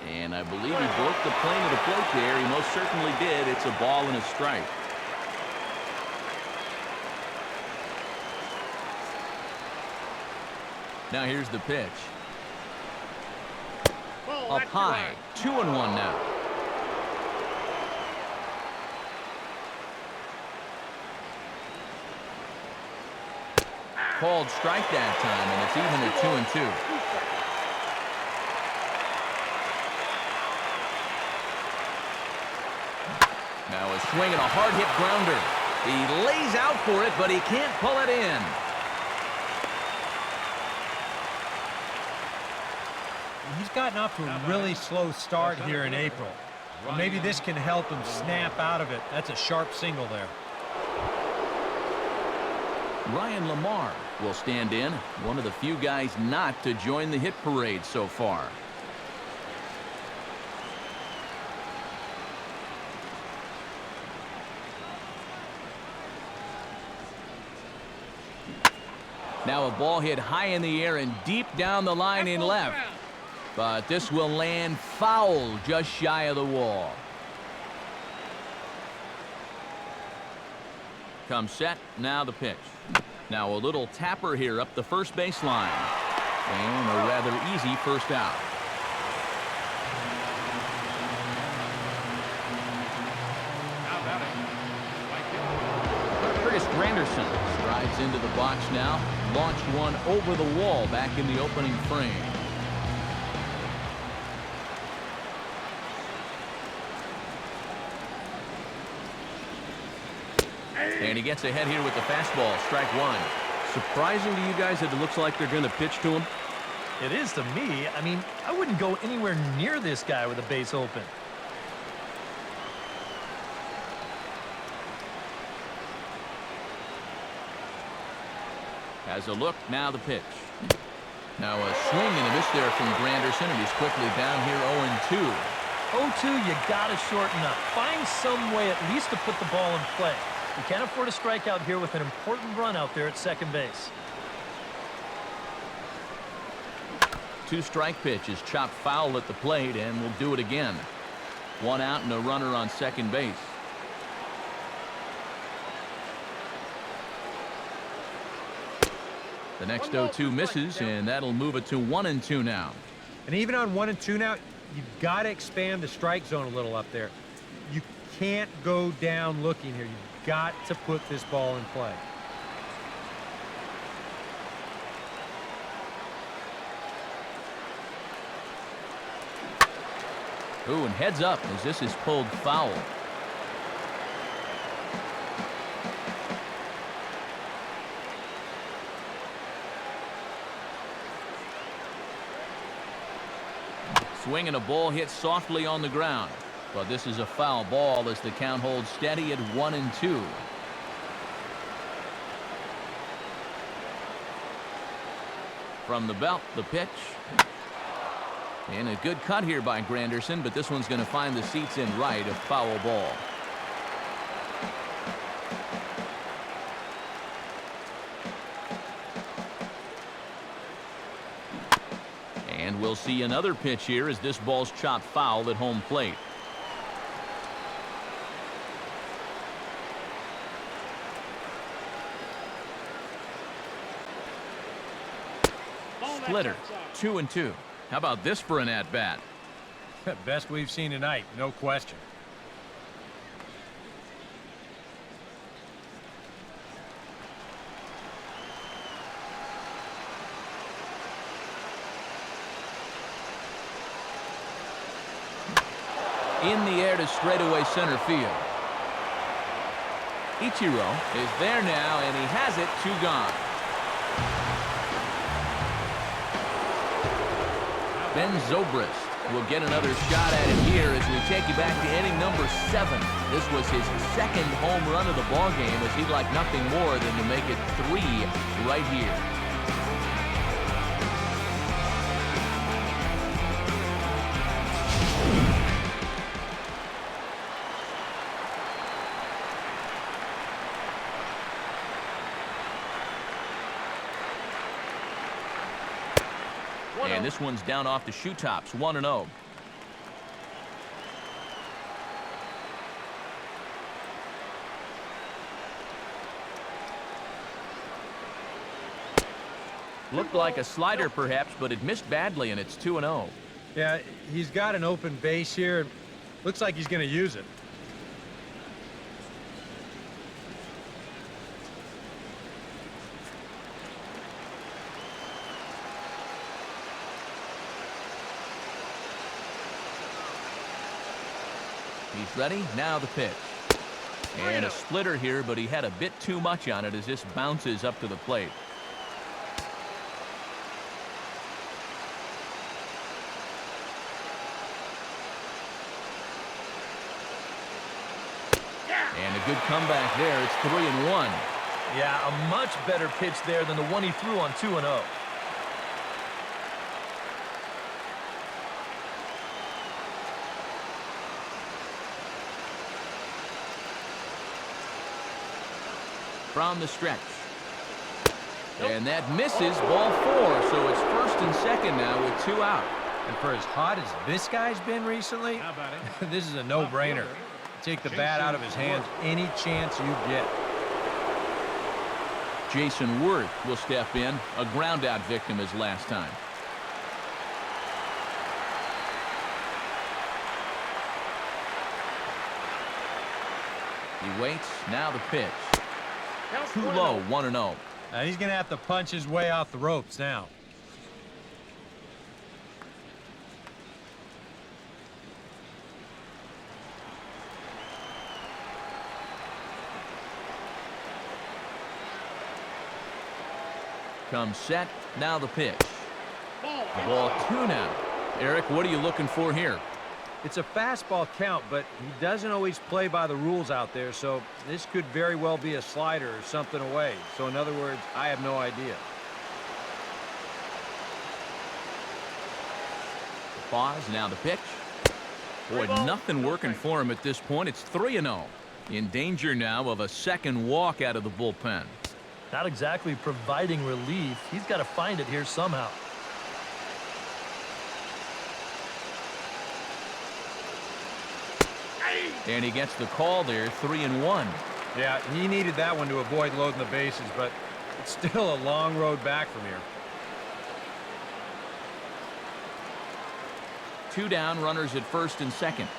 And I believe he broke the plane of the plate there. He most certainly did. It's a ball and a strike. Now here's the pitch. Up high. 2-1 now. Called strike that time, and it's even at 2-2. Now a swing and a hard hit grounder. He lays out for it, but he can't pull it in. He's gotten off to a really slow start here in April. Well, maybe this can help him snap out of it. That's a sharp single there. Ryan Lamar will stand in, one of the few guys not to join the hit parade so far. Now a ball hit high in the air and deep down the line in left. But this will land foul just shy of the wall. Comes set, now the pitch. Now a little tapper here up the first baseline. And a rather easy first out. Curtis Granderson strides into the box now. Launched one over the wall back in the opening frame. And he gets ahead here with the fastball, strike 1. Surprising to you guys that it looks like they're going to pitch to him? It is to me. I mean, I wouldn't go anywhere near this guy with a base open. Has a look, now the pitch. Now a swing and a miss there from Granderson, and he's quickly down here 0-2. 0-2, you got to shorten up. Find some way at least to put the ball in play. You can't afford a strikeout here with an important run out there at second base. 2-strike pitch is chopped foul at the plate, and we'll do it again. 1 out and a runner on second base. The next 0-2 misses, and that'll move it to 1-2 now. And even on 1-2 now, you've got to expand the strike zone a little up there. You can't go down looking here. You've got to put this ball in play. Ooh, and heads up as this is pulled foul. swing and a ball hit softly on the ground. But this is a foul ball as the count holds steady at 1-2. From the belt, the pitch. And a good cut here by Granderson, but this one's going to find the seats in right, a foul ball. And we'll see another pitch here as this ball's chopped foul at home plate. Splitter, 2-2. How about this for an at-bat? Best we've seen tonight, no question. In the air to straightaway center field. Ichiro is there now, and he has it, 2 gone. Ben Zobrist will get another shot at it here as we take you back to inning number 7. This was his second home run of the ball game, as he'd like nothing more than to make it 3 right here. And this one's down off the shoe tops, 1-0. Looked like a slider perhaps, but it missed badly, and it's 2-0. Yeah, he's got an open base here. Looks like he's going to use it. He's ready. Now the pitch. And a splitter here, but he had a bit too much on it as this bounces up to the plate. And a good comeback there. It's 3-1. Yeah, a much better pitch there than the one he threw on 2-0. From the stretch. And that misses, ball 4, so it's first and second now with 2 out. And for as hot as this guy's been recently, How about it? this is a no-brainer. Take the bat out of his hands any chance you get. Jason Worth will step in, a ground-out victim as last time. He waits, now the pitch. Too low, 1-0. Now he's going to have to punch his way off the ropes now. Comes set, now the pitch. Ball 2 now. Eric, what are you looking for here? It's a fastball count, but he doesn't always play by the rules out there, so this could very well be a slider or something away. So in other words, I have no idea. The pause, now the pitch. Boy, nothing working for him at this point. It's 3-0. In danger now of a second walk out of the bullpen. Not exactly providing relief. He's got to find it here somehow. And he gets the call there, 3-1. Yeah, he needed that one to avoid loading the bases, but it's still a long road back from here. 2 down, runners at first and second.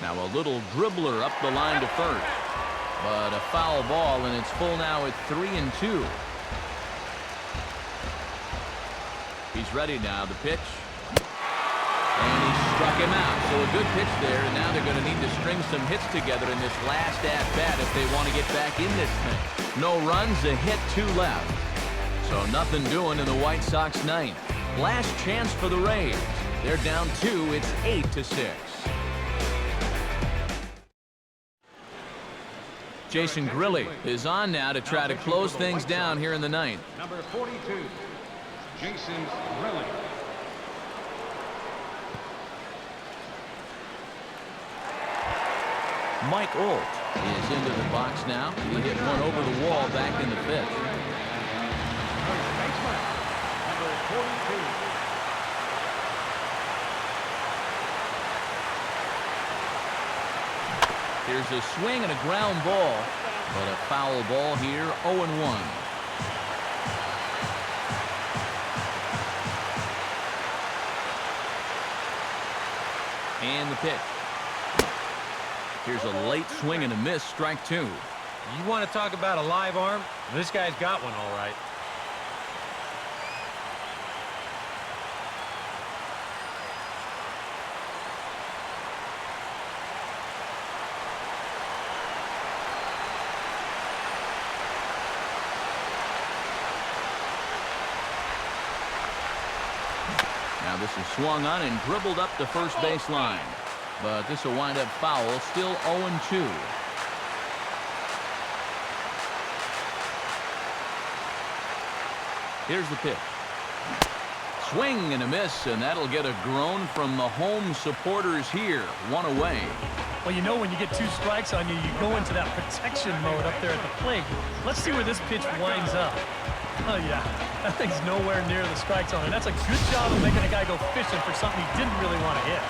Now a little dribbler up the line to first. But a foul ball, and it's full now at 3-2. He's ready now, the pitch. And he Struck him out. So a good pitch there, and now they're going to need to string some hits together in this last at-bat if they want to get back in this thing. No runs, a hit, 2 left. So nothing doing in the White Sox ninth. Last chance for the Rays. They're down 2. It's 8-6. Jason Grilli is on now to try to close things down here in the ninth. Number 42, Jason Grilli. Mike Olt is into the box now. He hit one over the wall back in the 5th. First baseman, number 42. Here's a swing and a ground ball, but a foul ball here, 0-1. And the pitch. Here's a late swing and a miss, strike 2. You want to talk about a live arm? This guy's got one all right. Now this is swung on and dribbled up the first base line. But this will wind up foul, still 0-2. Here's the pitch. Swing and a miss, and that'll get a groan from the home supporters here. 1 away. Well, you know when you get 2 strikes on you, you go into that protection mode up there at the plate. Let's see where this pitch winds up. Oh, yeah. That thing's nowhere near the strike zone, and that's a good job of making a guy go fishing for something he didn't really want to hit.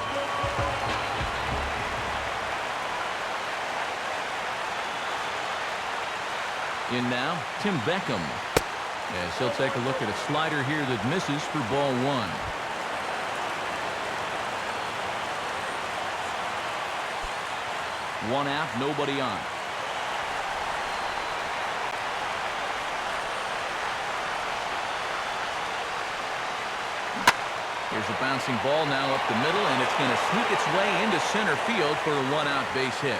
In now, Tim Beckham. Yes, he'll take a look at a slider here that misses for ball 1. One out, nobody on. Here's a bouncing ball now up the middle, and it's going to sneak its way into center field for a 1-out base hit.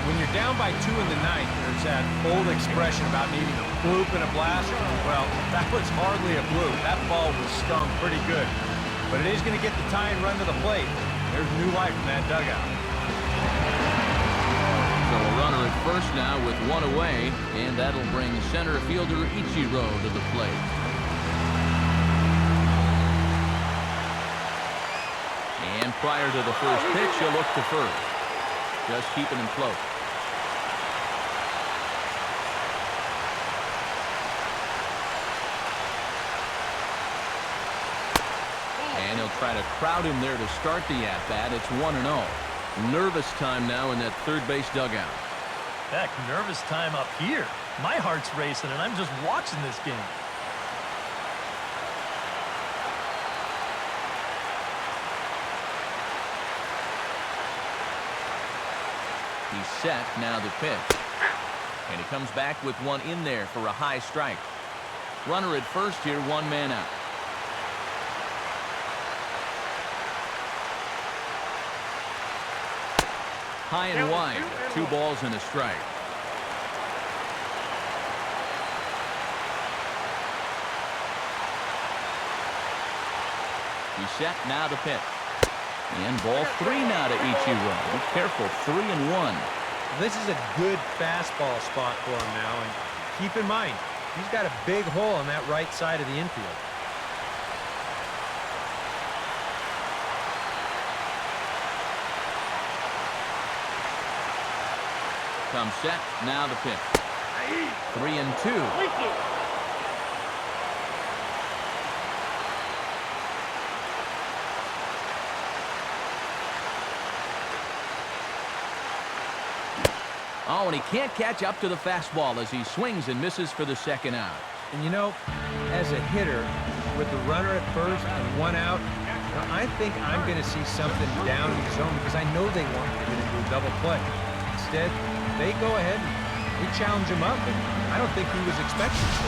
When you're down by 2 in the ninth, there's that old expression about needing a bloop and a blast. Well, that was hardly a bloop. That ball was stung pretty good. But it is going to get the tying run to the plate. There's new life in that dugout. So a runner at first now with 1 away, and that'll bring center fielder Ichiro to the plate. And prior to the first pitch, he'll look to first. Just keeping him close. And he'll try to crowd him there to start the at-bat. It's 1-0. Nervous time now in that third base dugout. Heck, nervous time up here. My heart's racing, and I'm just watching this game. He's set, now the pitch. And he comes back with one in there for a high strike. Runner at first here, 1 man out. High and wide, 2 balls and a strike. He's set, now the pitch. And ball 3 now to Ichiro. Be careful, 3-1. This is a good fastball spot for him now, and keep in mind, he's got a big hole on that right side of the infield. Comes set, now the pitch. 3-2. Oh, and he can't catch up to the fastball as he swings and misses for the 2nd out. And you know, as a hitter, with the runner at first and 1 out, I think I'm going to see something down in the zone because I know they want to get into a double play. Instead, they go ahead and they challenge him up, and I don't think he was expecting it.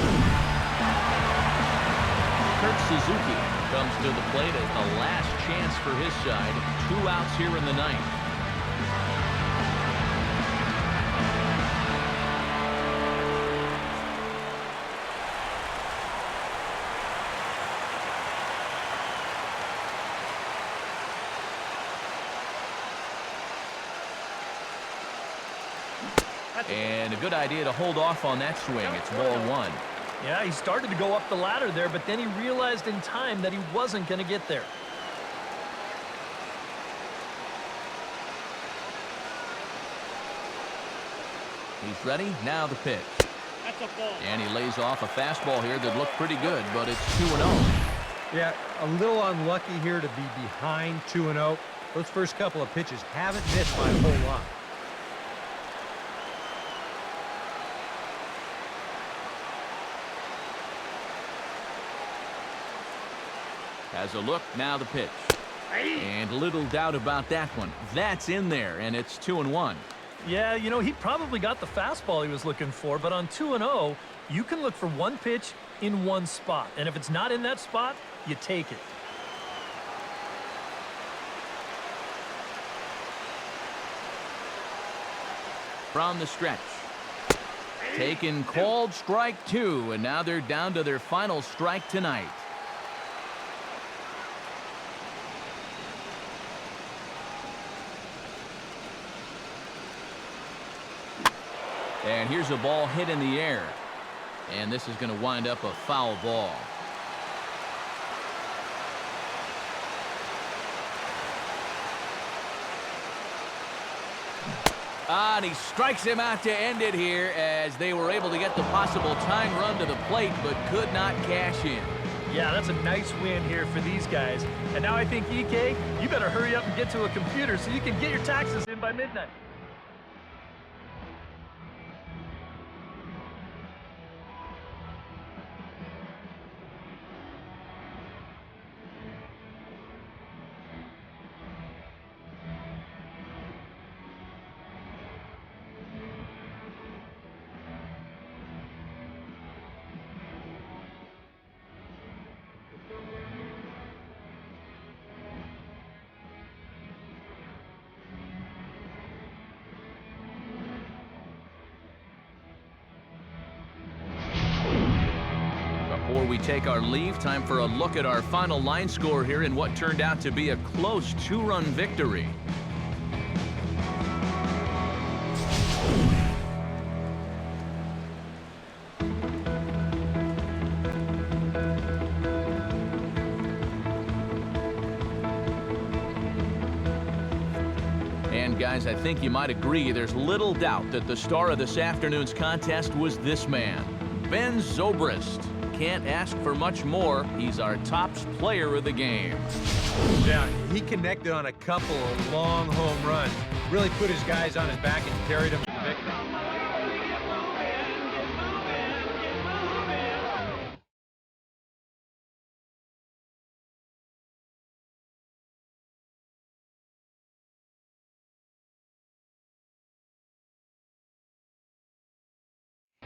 Suzuki comes to the plate as the last chance for his side. 2 outs here in the ninth. And a good idea to hold off on that swing. It's ball 1. Yeah, he started to go up the ladder there, but then he realized in time that he wasn't going to get there. He's ready. Now the pitch. That's a ball. And he lays off a fastball here that looked pretty good, but it's 2-0. Yeah, a little unlucky here to be behind 2-0. Those first couple of pitches haven't missed by a whole lot. Has a look. Now the pitch. And little doubt about that one. That's in there, and it's 2-1. Yeah, you know, he probably got the fastball he was looking for, but on 2-0, you can look for one pitch in one spot. And if it's not in that spot, you take it. From the stretch. Taken, called strike 2, and now they're down to their final strike tonight. And here's a ball hit in the air. And this is going to wind up a foul ball. And he strikes him out to end it here as they were able to get the possible tying run to the plate but could not cash in. Yeah, that's a nice win here for these guys. And now I think, EK, you better hurry up and get to a computer so you can get your taxes in by midnight. Before we take our leave, time for a look at our final line score here in what turned out to be a close 2-run victory. And guys, I think you might agree there's little doubt that the star of this afternoon's contest was this man, Ben Zobrist. Can't ask for much more. He's our top player of the game. Yeah, he connected on a couple of long home runs. Really put his guys on his back and carried them